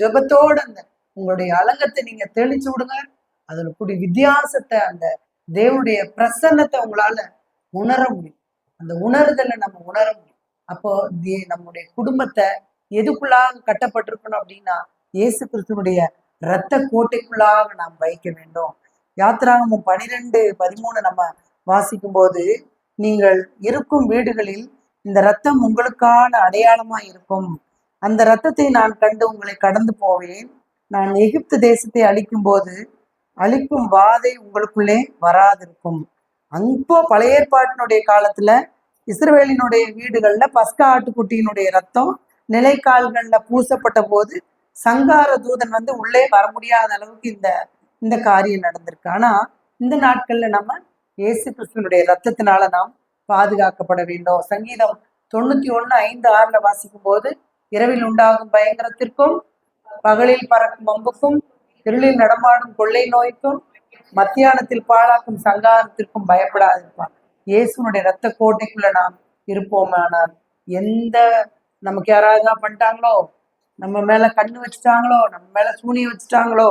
ஜெபத்தோட அந்த உங்களுடைய அலங்கத்தை நீங்க தெளிச்சு விடுங்க. அதுல கூடிய வித்தியாசத்தை, அந்த தேவனுடைய பிரசன்னத்தை உங்களால உணர முடியும். அந்த உணர்தலை நம்ம உணர முடியும். அப்போ நம்முடைய குடும்பத்தை எதுக்குள்ளாக கட்டப்பட்டிருக்கணும் அப்படின்னா இயேசு கிறிஸ்துவனுடைய இரத்த கோட்டைக்குள்ளாக நாம் வைக்க வேண்டும். யாத்திராகமம் 12:13 நம்ம வாசிக்கும் போது, நீங்கள் இருக்கும் வீடுகளில் இந்த ரத்தம் உங்களுக்கான அடையாளமா இருக்கும். அந்த ரத்தத்தை நான் கண்டு உங்களை கடந்து போவேன். நான் எகிப்து தேசத்தை அழிக்கும் வாதை உங்களுக்குள்ளே வராதிருக்கும். அப்போ பழைய ஏற்பாட்டினுடைய காலத்துல இஸ்ரவேலினுடைய வீடுகள்ல பஸ்கா ஆட்டுக்குட்டியினுடைய ரத்தம் நிலைக்கால்கள்ல பூசப்பட்ட போது சங்கார தூதன் உள்ளே வர முடியாத அளவுக்கு இந்த காரியம் நடந்திருக்கு. ஆனா இந்த நாட்கள்ல நம்ம இயேசு கிறிஸ்துவனுடைய ரத்தத்தினால நாம் பாதுகாக்கப்பட வேண்டும். சங்கீதம் 91:5-6 வாசிக்கும் போது, இரவில் உண்டாகும் பயங்கரத்திற்கும், பகலில் பறக்கும் அம்புக்கும், இருளில் நடமாடும் கொள்ளை நோய்க்கும், மத்தியானத்தில் பாழாக்கும் சங்காரத்திற்கும் பயப்படாதிருப்பான். இயேசுனுடைய ரத்த கோட்டைக்குள்ள நாம் இருப்போமானால் எந்த நமக்கு யாராவது பண்ணிட்டாங்களோ, நம்ம மேல கண்ணு வச்சுட்டாங்களோ, நம்ம மேல சூனியம் வச்சுட்டாங்களோ,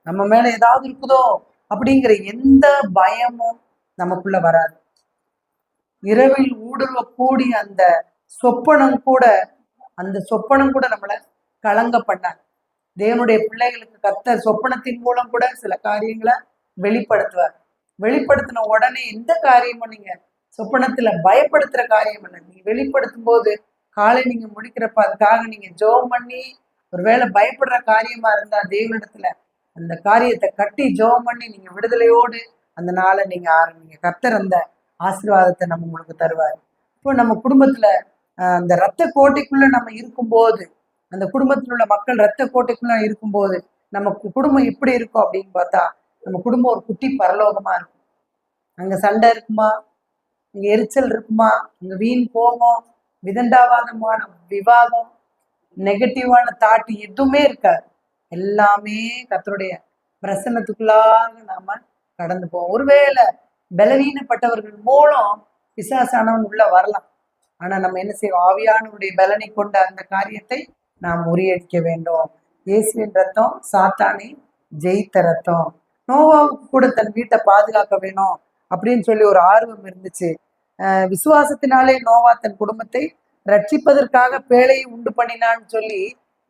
நம்ம மேல ஏதாவது இருக்குதோ அப்படிங்கிற எந்த பயமும் நமக்குள்ள வராது. இரவில் ஊடுருவக்கூடிய அந்த சொப்பனம் கூட நம்மளை கலங்க பண்ணாது. தேவனுடைய பிள்ளைகளுக்கு கர்த்தர் சொப்பனத்தின் மூலம் கூட சில காரியங்களை வெளிப்படுத்துவார். வெளிப்படுத்தின உடனே எந்த காரியமும் நீங்க சொப்பனத்துல பயப்படுத்துற காரியம் இல்லை. நீங்க வெளிப்படுத்தும் போது காலை நீங்க முடிக்கிறப்ப அதுக்காக நீங்க ஜெபம் பண்ணி, ஒருவேளை பயப்படுற காரியமா இருந்தா தேவனிடத்துல அந்த காரியத்தை கட்டி ஜெபம் பண்ணி நீங்க விடுதலையோடு அந்த நாளை நீங்க ஆரம்பிங்க. கர்த்தர் அந்த ஆசீர்வாதத்தை நம்ம உங்களுக்கு தருவார். இப்போ நம்ம குடும்பத்துல அந்த இரத்த கோட்டைக்குள்ள நம்ம இருக்கும்போது, அந்த குடும்பத்தில் உள்ள மக்கள் இரத்த கோட்டைக்குள்ள இருக்கும்போது நமக்கு குடும்பம் எப்படி இருக்கும் அப்படின்னு பார்த்தா, நம்ம குடும்பம் ஒரு குட்டி பரலோகமா இருக்கும். அங்க சண்டை இருக்குமா, அங்க எரிச்சல் இருக்குமா, அங்க வீண் கோபம், விதண்டாவாதமான விவாதம், நெகட்டிவான தாட்டு எதுவுமே இருக்காது. எல்லாமே கர்த்தருடைய பிரசன்னத்துக்குள்ளாக நாம கடந்து போவோம். ஒருவேளை பலவீனப்பட்டவர்கள் மூலம் பிசாசானவன் உள்ள வரலாம். ஆனா நம்ம என்ன செய்வோம்? ஆவியானவருடைய பலனை கொண்ட அந்த காரியத்தை நாம் முறியடிக்க வேண்டும். இயேசுவின் ரத்தம் சாத்தானை ஜெயித்த ரத்தம். நோவாவுக்கு கூட தன் வீட்டை பாதுகாக்க வேணும் அப்படின்னு சொல்லி ஒரு ஆர்வம் இருந்துச்சு. விசுவாசத்தினாலே நோவா தன் குடும்பத்தை ரட்சிப்பதற்காக பேழையை உண்டு பண்ணினான்னு சொல்லி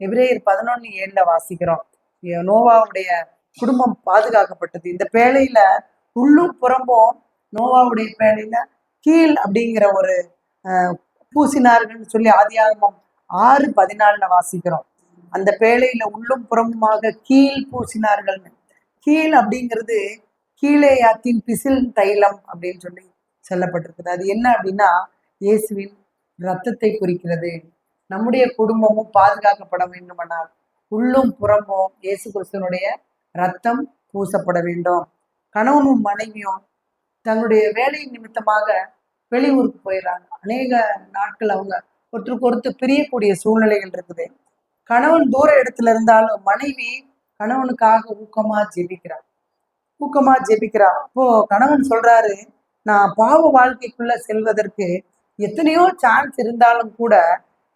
எபிரேயர் 11:7 வாசிக்கிறோம். நோவாவுடைய குடும்பம் பாதுகாக்கப்பட்டது. இந்த பேழையில உள்ளும் புறம்பும் நோவாவுடைய பேழையில கீழ் அப்படிங்கிற ஒரு பூசினார்கள்னு சொல்லி ஆதியாகமம் 6:14 வாசிக்கிறோம். அந்த பேழையில உள்ளும் புறம்புமாக கீழ் பூசினார்கள்னு. கீழ் அப்படிங்கிறது கீழேயாத்தின் பிசில் தைலம் அப்படின்னு சொல்லி சொல்லப்பட்டிருக்குது. அது என்ன அப்படின்னா இயேசுவின் ரத்தத்தை குறிக்கிறது. நம்முடைய குடும்பமும் பாதுகாக்கப்பட வேண்டுமானால் உள்ளும் புறம்பும் இயேசு கிறிஸ்துவனுடைய ரத்தம் பூசப்பட வேண்டும். கணவனும் மனைவியும் தன்னுடைய வேலை நிமித்தமாக வெளியூருக்கு போயிடறாங்க. அநேக நாட்கள் அவங்க ஒருத்தருக்கு ஒருத்தர் பிரியக்கூடிய சூழ்நிலைகள் இருக்குது. கணவன் தூர இடத்துல இருந்தாலும் மனைவி கணவனுக்காக ஊக்கமா ஜெபிக்கிறா. அப்போ கணவன் சொல்றாரு, நான் பாவ வாழ்க்கைக்குள்ள செல்வதற்கு எத்தனையோ சான்ஸ் இருந்தாலும் கூட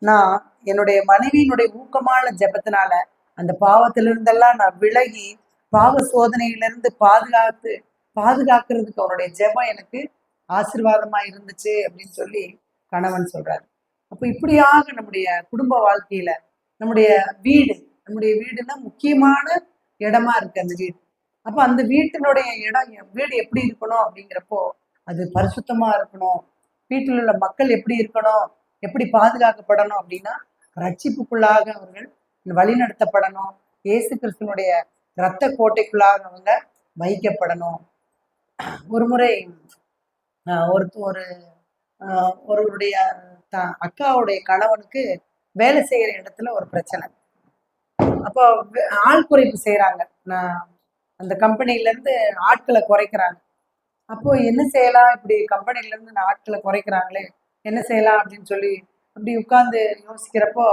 நான் என்னுடைய மனைவியினுடைய ஊக்கமான ஜெபத்தினால அந்த பாவத்திலிருந்தெல்லாம் நான் விலகி பாவ சோதனையிலிருந்து பாதுகாக்கிறதுக்கு அவருடைய ஜெபம் எனக்கு ஆசீர்வாதமா இருந்துச்சு அப்படின்னு சொல்லி கணவன் சொல்றாரு. அப்ப இப்படியாக நம்முடைய குடும்ப வாழ்க்கையில நம்முடைய வீடுன்னா முக்கியமான இடமா இருக்கு அந்த வீடு. அப்ப அந்த வீட்டினுடைய வீடு எப்படி இருக்கணும் அப்படிங்கிறப்போ அது பரிசுத்தமா இருக்கணும். வீட்டில் உள்ள மக்கள் எப்படி இருக்கணும், எப்படி பாதுகாக்கப்படணும் அப்படின்னா ரட்சிப்புக்குள்ளாக அவர்கள் வழிநடத்தப்படணும். இயேசு கிறிஸ்துவனுடைய இரத்த கோட்டைக்குள்ளாக அவங்க வைக்கப்படணும். ஒரு முறை ஒரு ஒரு ஒருவருடைய அக்காவுடைய கணவனுக்கு வேலை செய்யற இடத்துல ஒரு பிரச்சனை. அப்போ ஆள் குறைப்பு செய்யறாங்க. நான் அந்த கம்பெனில இருந்து ஆட்களை குறைக்கிறாங்க. அப்போ என்ன செய்யலாம், இப்படி கம்பெனில இருந்து ஆட்களை குறைக்கிறாங்களே, என்ன செய்யலாம் அப்படின்னு சொல்லி அப்படி உட்கார்ந்து யோசிக்கிறப்போ,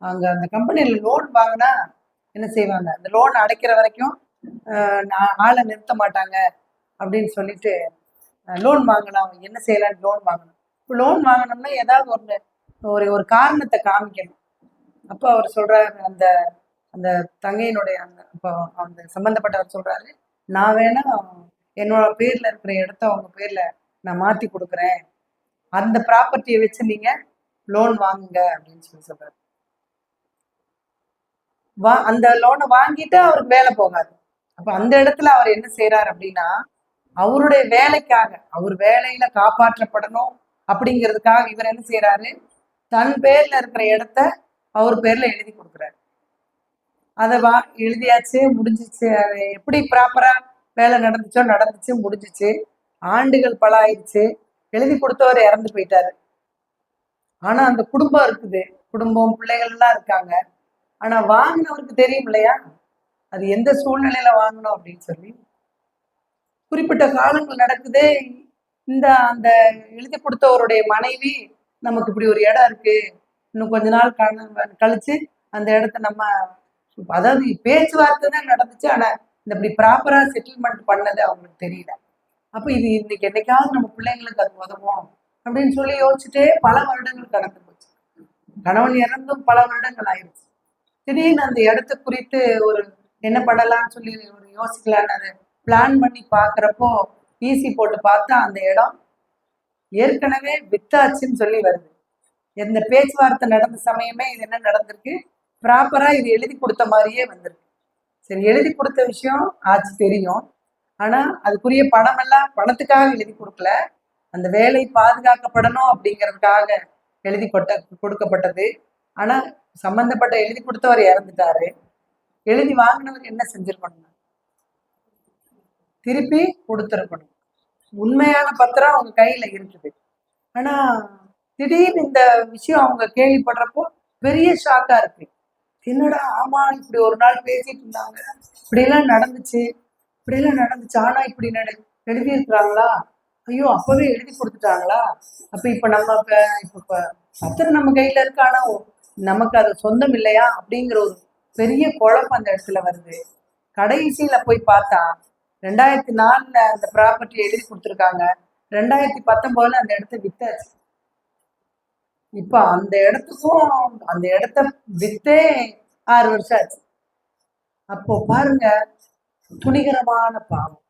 அங்க அந்த கம்பெனில லோன் வாங்கினா என்ன செய்வாங்க, அந்த லோன் அடைக்கிற வரைக்கும் ஆளை நிறுத்த மாட்டாங்க அப்படின்னு சொல்லிட்டு லோன் வாங்கலாம். என்ன செய்யலாம், லோன் வாங்கணும். இப்போ லோன் வாங்கணும்னா ஏதாவது ஒரு ஒரு காரணத்தை காமிக்கணும். அப்போ அவர் சொல்றாரு, அந்த அந்த தங்கையினுடைய அந்த இப்போ அந்த சம்பந்தப்பட்டவர் சொல்றாரு, நான் வேணா என்னோட பேர்ல இருக்கிற இடத்த உங்க பேர்ல நான் மாத்தி கொடுக்குறேன், அந்த ப்ராப்பர்ட்டியை வச்சு நீங்க லோன் வாங்குங்க அப்படின்னு சொல்லி சொல்றாரு. அந்த லோனை வாங்கிட்டு அவருக்கு வேலை போகாது. அப்ப அந்த இடத்துல அவர் என்ன செய்யறாரு அப்படின்னா, அவருடைய வேலைக்காக, அவர் வேலையில காப்பாற்றப்படணும் அப்படிங்கிறதுக்காக இவர் என்ன செய்யறாரு, தன் பேர்ல இருக்கிற இடத்த அவர் பேர்ல எழுதி கொடுக்குறாரு. அதை எழுதியாச்சு, முடிஞ்சிச்சு. அது எப்படி ப்ராப்பரா வேலை நடந்துச்சோ நடந்துச்சு, முடிஞ்சிச்சு. ஆண்டுகள் பல ஆயிடுச்சு. எழுதி கொடுத்தவர் இறந்து போயிட்டாரு. ஆனா அந்த குடும்பம் இருக்குது, குடும்பம் பிள்ளைகள் எல்லாம் இருக்காங்க. ஆனா வாங்கினவருக்கு தெரியும் இல்லையா, அது எந்த சூழ்நிலையில வாங்கணும் அப்படின்னு சொல்லி. குறிப்பிட்ட காலங்கள் நடக்குது. இந்த அந்த எழுதி கொடுத்தவருடைய மனைவி, நமக்கு இப்படி ஒரு இடம் இருக்கு, இன்னும் கொஞ்ச நாள் கழிச்சு அந்த இடத்த நம்ம, அதாவது பேச்சுவார்த்தை தான் நடந்துச்சு, ஆனா இந்த இப்படி ப்ராப்பரா செட்டில்மெண்ட் பண்ணது அவங்களுக்கு தெரியல. அப்ப இது இன்னைக்கு என்னைக்காவது நம்ம பிள்ளைங்களுக்கு அது உதவும் அப்படின்னு சொல்லி யோசிச்சுட்டே பல வருடங்கள் கடந்து போச்சு. கணவன் இறந்தும் பல வருடங்கள் ஆயிடுச்சு. திடீர்னு அந்த இடத்த குறித்து ஒரு என்ன பண்ணலாம்னு சொல்லி ஒரு யோசிக்கலான்னு அதை பிளான் பண்ணி பாக்குறப்போ, ஈசி போட்டு பார்த்தா அந்த இடம் ஏற்கனவே வித்தாச்சுன்னு சொல்லி வருது. எந்த பேச்சுவார்த்தை நடந்த சமயமே இது என்ன நடந்திருக்கு, ப்ராப்பரா இது எழுதி கொடுத்த மாதிரியே வந்திருக்கு. சரி, எழுதி கொடுத்த விஷயம் ஆச்சு தெரியும், ஆனா அதுக்குரிய பணம் எல்லாம் பணத்துக்காக எழுதி கொடுக்கல, அந்த வேலை பாதுகாக்கப்படணும் அப்படிங்கிறதுக்காக எழுதி கொடுக்கப்பட்டது. ஆனா சம்பந்தப்பட்ட எழுதி கொடுத்தவர் இறந்துட்டாரு. எழுதி வாங்கினவர் என்ன செஞ்சிருக்கணும், திருப்பி கொடுத்துருக்கணும். உண்மையான பத்திரம் அவங்க கையில இருக்குது. ஆனா திடீர்னு இந்த விஷயம் அவங்க கேள்விப்படுறப்போ பெரிய ஷாக்கா இருக்கு. என்னடா, ஆமா இப்படி ஒரு நாள் பேசிட்டு இருந்தாங்க, இப்படியெல்லாம் நடந்துச்சு, இப்படியெல்லாம் நடந்துச்சு, ஆனா இப்படி எழுதி இருக்கிறாங்களா, ஐயோ அப்பவே எழுதி கொடுத்துட்டாங்களா, அப்ப இப்ப நம்ம இப்ப பத்திரம் நம்ம கையில இருக்கு, ஆனா நமக்கு அது சொந்தம் இல்லையா அப்படிங்கிற ஒரு பெரிய குழப்பம் அந்த இடத்துல வருது. கடைசியில போய் பார்த்தா 2004 அந்த ப்ராப்பர்ட்டி எழுதி கொடுத்துருக்காங்க, 2019 அந்த இடத்த வித்தாச்சு. இப்ப அந்த இடத்துக்கும் அந்த இடத்த வித்தே 6 வருஷம் ஆச்சு. அப்போ பாருங்க, துணிகரமான பாவம்,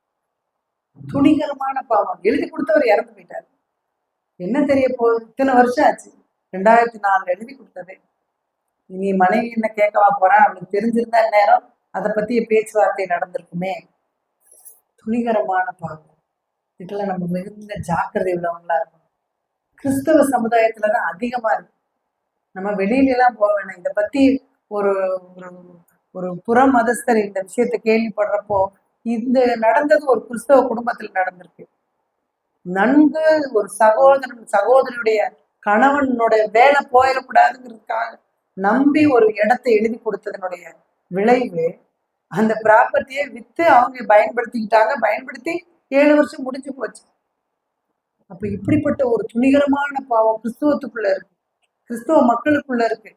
துணிகரமான பாவம். எழுதி கொடுத்தவர் இறந்து போயிட்டாரு. என்ன தெரிய போகுது, இத்தனை வருஷம் ஆச்சு, 2004 எழுதி கொடுத்தது. இனி மனைவி என்ன கேட்கவா போறா, அவளுக்கு தெரிஞ்சிருந்தா நேரம் அதை பத்திய பேச்சுவார்த்தை நடந்திருக்குமே. துணிகரமான பாவம். இதுல நம்ம மிகுந்த ஜாக்கிரதை உள்ளவங்களா இருக்கணும். கிறிஸ்தவ சமுதாயத்துலதான் அதிகமா இருக்கு. நம்ம வெளியில எல்லாம் போக வேணாம். இதை பத்தி ஒரு ஒரு புற மதஸ்தர் இந்த விஷயத்தை கேள்விப்படுறப்போ, இந்த நடந்தது ஒரு கிறிஸ்தவ குடும்பத்துல நடந்திருக்கு. நன்கு ஒரு சகோதரன் சகோதரியுடைய கணவனுடைய வேலை போயிடக்கூடாதுங்கிறதுக்காக நம்பி ஒரு இடத்தை எழுதி கொடுத்ததனுடைய விளைவு, அந்த ப்ராப்பர்ட்டியை வித்து அவங்க பயன்படுத்திக்கிட்டாங்க. பயன்படுத்தி 7 வருஷம் முடிஞ்சு போச்சு. அப்ப இப்படிப்பட்ட ஒரு துணிகரமான பாவம் கிறிஸ்துவத்துக்குள்ள இருக்கு, கிறிஸ்தவ மக்களுக்குள்ள இருக்கு,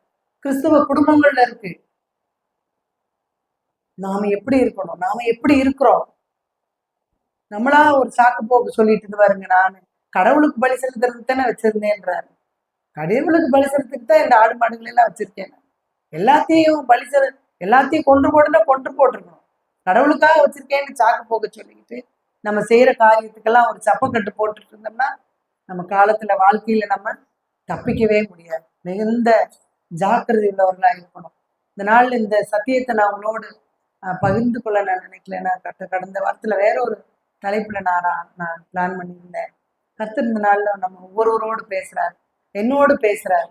கிறிஸ்தவ குடும்பங்கள்ல இருக்கு. நாம எப்படி இருக்கணும், நாம எப்படி இருக்கிறோம்? நம்மளா ஒரு சாக்கு போக்கு சொல்லிட்டு பாருங்க, நான் கடவுளுக்கு பலி செலுத்துறதுக்கு தானே வச்சிருந்தேன்றாரு. கடவுளுக்கு பலி செலுத்துக்கு தான் இந்த ஆடு மாடுகள் எல்லாம் வச்சிருக்கேன். எல்லாத்தையும் எல்லாத்தையும் கொன்று போடுனா கொன்று போட்டிருக்கணும். கடவுளுக்காக வச்சிருக்கேன்னு சாக்கு போக்க சொல்லிக்கிட்டு நம்ம செய்யற காரியத்துக்கெல்லாம் ஒரு சப்பக்கட்டு போட்டுட்டு இருந்தோம்னா நம்ம காலத்துல வாழ்க்கையில நம்ம தப்பிக்கவே முடியாது. மிகுந்த ஜாக்கிரதை உள்ளவர்களா இருக்கணும். இந்த நாள் இந்த சத்தியத்தை நான் உங்களோடு பகிர்ந்து கொள்ள நான் நினைக்கல. நான் கடந்த வாரத்துல வேற ஒரு தலைப்புல நான் பிளான் பண்ணியிருந்தேன். கர்த்தர் இந்த நாள்ல நம்ம ஒவ்வொருவரோடு பேசுறாரு, என்னோடு பேசுறாரு,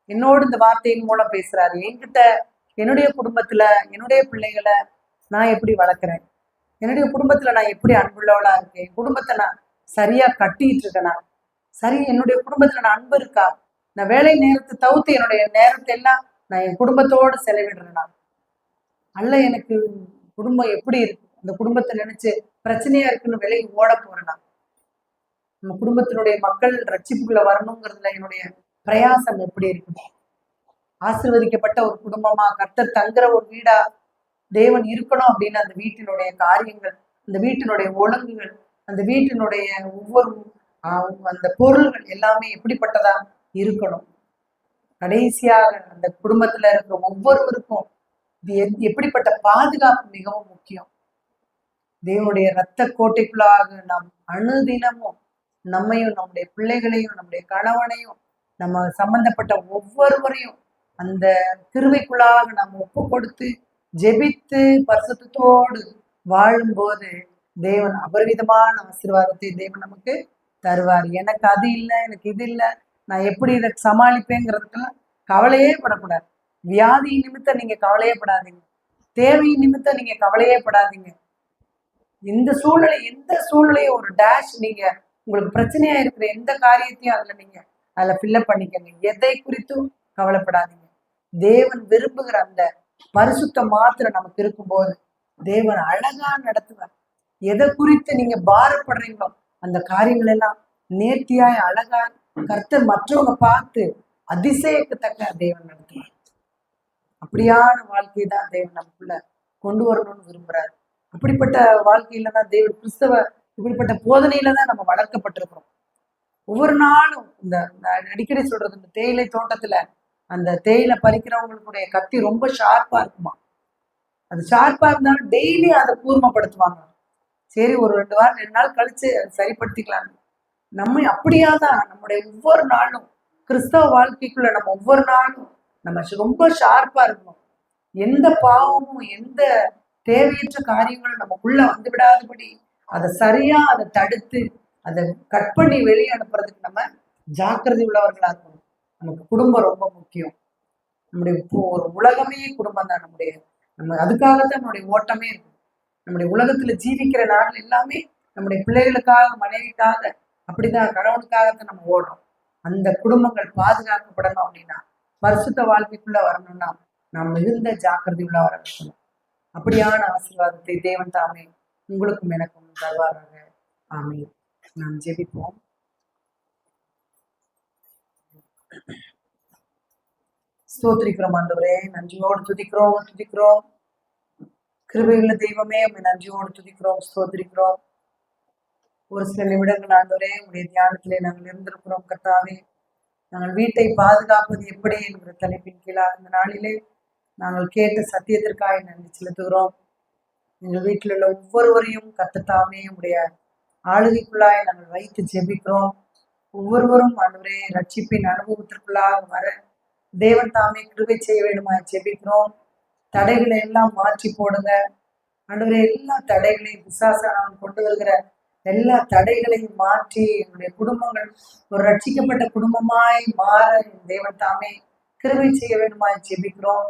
என்னோடு இந்த வார்த்தையின் மூலம் பேசுறாரு. என்கிட்ட என்னுடைய குடும்பத்துல என்னுடைய பிள்ளைகளை நான் எப்படி வளர்க்குறேன், என்னுடைய குடும்பத்துல நான் எப்படி அன்புள்ளவளா இருக்கேன், என் குடும்பத்தை நான் சரியா கட்டிட்டு இருக்கேனா, சரி என்னுடைய குடும்பத்துல நான் அன்பு இருக்கா, நான் வேலை நேரத்தை தவிர்த்து என்னுடைய நேரத்தை எல்லாம் நான் என் குடும்பத்தோட செலவிடுறேனா, அல்ல எனக்கு குடும்பம் எப்படி இருக்கு, அந்த குடும்பத்தை நினைச்சு பிரச்சனையா இருக்குன்னு விலகி ஓட போறேனா, நம்ம குடும்பத்தினுடைய மக்கள் ரட்சிப்புக்குள்ள வரணுங்கிறதுல என்னுடைய பிரயாசம் எப்படி இருக்குது, ஆசீர்வதிக்கப்பட்ட ஒரு குடும்பமா, கர்த்தர் தங்குற ஒரு வீடா தேவன் இருக்கணும் அப்படின்னு அந்த வீட்டினுடைய காரியங்கள், அந்த வீட்டினுடைய ஒழுங்குகள், அந்த வீட்டினுடைய ஒவ்வொரு அந்த பொருள்கள் எல்லாமே எப்படிப்பட்டதா இருக்கணும். கடைசியாக அந்த குடும்பத்துல இருக்கிற ஒவ்வொருவருக்கும் இது எப்படிப்பட்ட பாதுகாப்பு மிகவும் முக்கியம். தேவனுடைய இரத்த கோட்டைக்குள்ளாக நாம் அணுதினமும் நம்மையும் நம்முடைய பிள்ளைகளையும் நம்முடைய கணவனையும் நம்ம சம்பந்தப்பட்ட ஒவ்வொருவரையும் அந்த கிருபைக்குள்ளாக நாம் ஒப்பு கொடுத்து ஜெபித்து பரிசுத்தத்தோடு வாழும்போது தேவன் அபரிவிதமான ஆசீர்வாதத்தை தேவன் நமக்கு தருவார். எனக்கு அது இல்லை, எனக்கு இது இல்லை, நான் எப்படி இதை சமாளிப்பேங்கிறதுக்கெல்லாம் கவலையே படக்கூடாது. வியாதி நிமித்தம் நீங்க கவலையே படாதீங்க, தேவை நிமித்தம் நீங்க கவலையே படாதீங்க. இந்த சூழ்நிலை, எந்த சூழ்நிலையும் ஒரு டேஷ், நீங்க உங்களுக்கு பிரச்சனையா இருக்கிற எந்த காரியத்தையும் அதுல ஃபில்லப் பண்ணிக்கங்க. எதை குறித்தும் கவலைப்படாதீங்க. தேவன் விரும்புகிற அந்த பரிசுத்த மாத்திரம் நமக்கு இருக்கும்போது தேவன் அழகா நடத்துவார். எதை குறித்து நீங்க பாரப்படுறீங்களோ அந்த காரியங்கள் எல்லாம் நேர்த்தியாய் அழகா கர்த்தர் மற்றவங்க பார்த்து அதிசயக்கத்தக்க தேவன் நடத்துவார். அப்படியான வாழ்க்கையை தான் தேவன் நமக்குள்ள கொண்டு வரணும்னு விரும்புறாரு. அப்படிப்பட்ட வாழ்க்கையில தான் தேவன் கிறிஸ்தவ இப்படிப்பட்ட போதனையில தான் நம்ம வளர்க்கப்பட்டிருக்கிறோம். ஒவ்வொரு நாளும் இந்த அடிக்கடி சொல்றது, இந்த தேயிலை தோட்டத்துல அந்த தேயிலை பறிக்கிறவங்களுடைய கத்தி ரொம்ப ஷார்ப்பா இருக்குமா. அது ஷார்ப்பா இருந்தாலும் டெய்லி அதை கூர்மைப்படுத்துவாங்க. சரி ஒரு 2 வாரம் 2 நாள் கழிச்சு அதை சரிப்படுத்திக்கலாம். நம்ம அப்படியாதான் நம்முடைய ஒவ்வொரு நாளும் கிறிஸ்தவ வாழ்க்கைக்குள்ள நம்ம ஒவ்வொரு நாளும் நம்ம ரொம்ப ஷார்ப்பா இருக்கணும். எந்த பாவமும் எந்த தேவையற்ற காரியங்களும் நமக்குள்ள வந்து விடாதபடி அதை சரியா அதை தடுத்து அதை கட் பண்ணி வெளியே அனுப்புறதுக்கு நம்ம ஜாக்கிரதை உள்ளவர்களா இருக்கணும். நமக்கு குடும்பம் ரொம்ப முக்கியம். நம்முடைய ஒரு உலகமே குடும்பம் தான். நம்ம அதுக்காகத்தான் நம்முடைய ஓட்டமே இருக்கு. நம்முடைய உலகத்துல ஜீவிக்கிற நாள் எல்லாமே நம்முடைய பிள்ளைகளுக்காக, மனைவிக்காக, அப்படிதான் கணவனுக்காகத்தான் நம்ம ஓடுறோம். அந்த குடும்பங்கள் பாதுகாக்கப்படணும் அப்படின்னா, பரிசுத்த வாழ்க்கைக்குள்ள வரணும்னா நாம் மிகுந்த ஜாக்கிரதை உள்ளவர இருக்கணும். அப்படியான ஆசீர்வாதத்தை தேவன் தாமே உங்களுக்கும் எனக்கும் தருவாராக. ஆமென். நாம் ஜெபிப்போம். ஸ்தோத்திரிக்கிறோம் ஆண்டவரே, நன்றியோடு துதிக்கிறோம். கிருபையுள்ள தெய்வமே, உண்மை நன்றியோடு துதிக்கிறோம், ஸ்தோத்திரிக்கிறோம். ஒரு சில நிமிடங்கள் ஆண்டவரே உடைய தியானத்திலே நாங்கள் இருந்திருக்கிறோம். கர்த்தாவே, நாங்கள் வீட்டை பாதுகாப்பது எப்படி என்கிற தலைப்பின் கீழாக இந்த நாளிலே நாங்கள் கேட்ட சத்தியத்திற்காக நன்றி செலுத்துகிறோம். எங்கள் வீட்டில் உள்ள ஒவ்வொருவரையும் கர்த்தாவே உடைய ஆளுகைக்குள்ளாய் நாங்கள் வைத்து ஜெபிக்கிறோம். ஒவ்வொருவரும் ஆண்டவரே ரட்சிப்பின் அனுபவத்திற்குள்ளாக வர தேவன் தாமே கிருபை செய்ய வேண்டுமா ஜெபிக்கிறோம். தடைகளை எல்லாம் மாற்றி போடுங்க ஆண்டவரே. எல்லா தடைகளையும் பிசாசானவன் கொண்டு வருகிற எல்லா தடைகளையும் மாற்றி எங்களுடைய குடும்பங்கள் ஒரு ரட்சிக்கப்பட்ட குடும்பமாய் மாற தேவன் தாமே கிருபை செய்ய வேண்டுமா ஜெபிக்கிறோம்.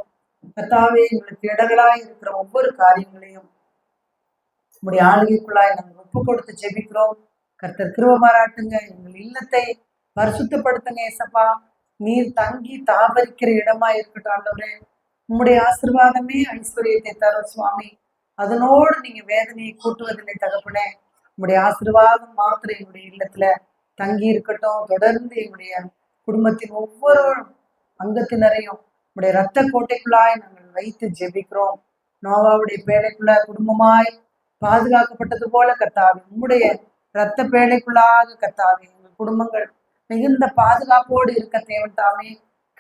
கர்த்தாவே, எங்களுக்கு இடங்களாய் இருக்கிற ஒவ்வொரு காரியங்களையும் உங்களுடைய ஆளுகைக்குள்ளாய் நாங்கள் ஒப்பு கொடுத்து ஜெபிக்கிறோம். கர்த்தர் கிருபை பாராட்டுங்க. எங்கள் இல்லத்தை பரிசுத்தப்படுத்துங்க ஏசப்பா. நீர் தங்கி தாபரிக்கிற இடமா இருக்கட்டும் ஆண்டவரே. உம்முடைய ஆசீர்வாதமே ஐஸ்வர்யத்தை தரும் சுவாமி. அதனோடு நீங்க வேதனையை கூட்டுவதில்லை தகப்பனே. உங்களுடைய ஆசீர்வாதம் மாத்திரம் என்னுடைய இல்லத்துல தங்கி இருக்கட்டும். தொடர்ந்து என்னுடைய குடும்பத்தின் ஒவ்வொரு அங்கத்தினரையும் உங்களுடைய இரத்த கோட்டைக்குள்ளாய் நாங்கள் வைத்து ஜெபிக்கிறோம். நோவாவுடைய பேழைக்குள்ள குடும்பமாய் பாதுகாக்கப்பட்டது போல கர்த்தாவே, உம்முடைய இரத்த பேழைக்குள்ளாக கர்த்தாவே எங்கள் குடும்பங்கள் மிகுந்த பாதுகாப்போடு இருக்க தேவன் தாமே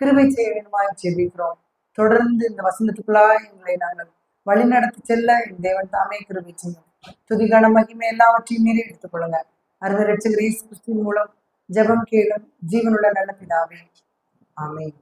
கிருபை செய்ய வேண்டுமாய் ஜெபிக்கிறோம். தொடர்ந்து இந்த வசனத்துக்குள்ளாய் எங்களை நாங்கள் வழிநடத்தி செல்ல என் தேவன் தாமே கிருபை செய்யும். துதிகான மகிமை எல்லாவற்றையும் மீறி எடுத்துக்கொள்ளுங்க. அருமை ரட்சகர் இயேசு கிறிஸ்துவின் மூலம் ஜெபம் கேளும் ஜீவனுள்ள நல்ல பிதாவே. ஆமென்.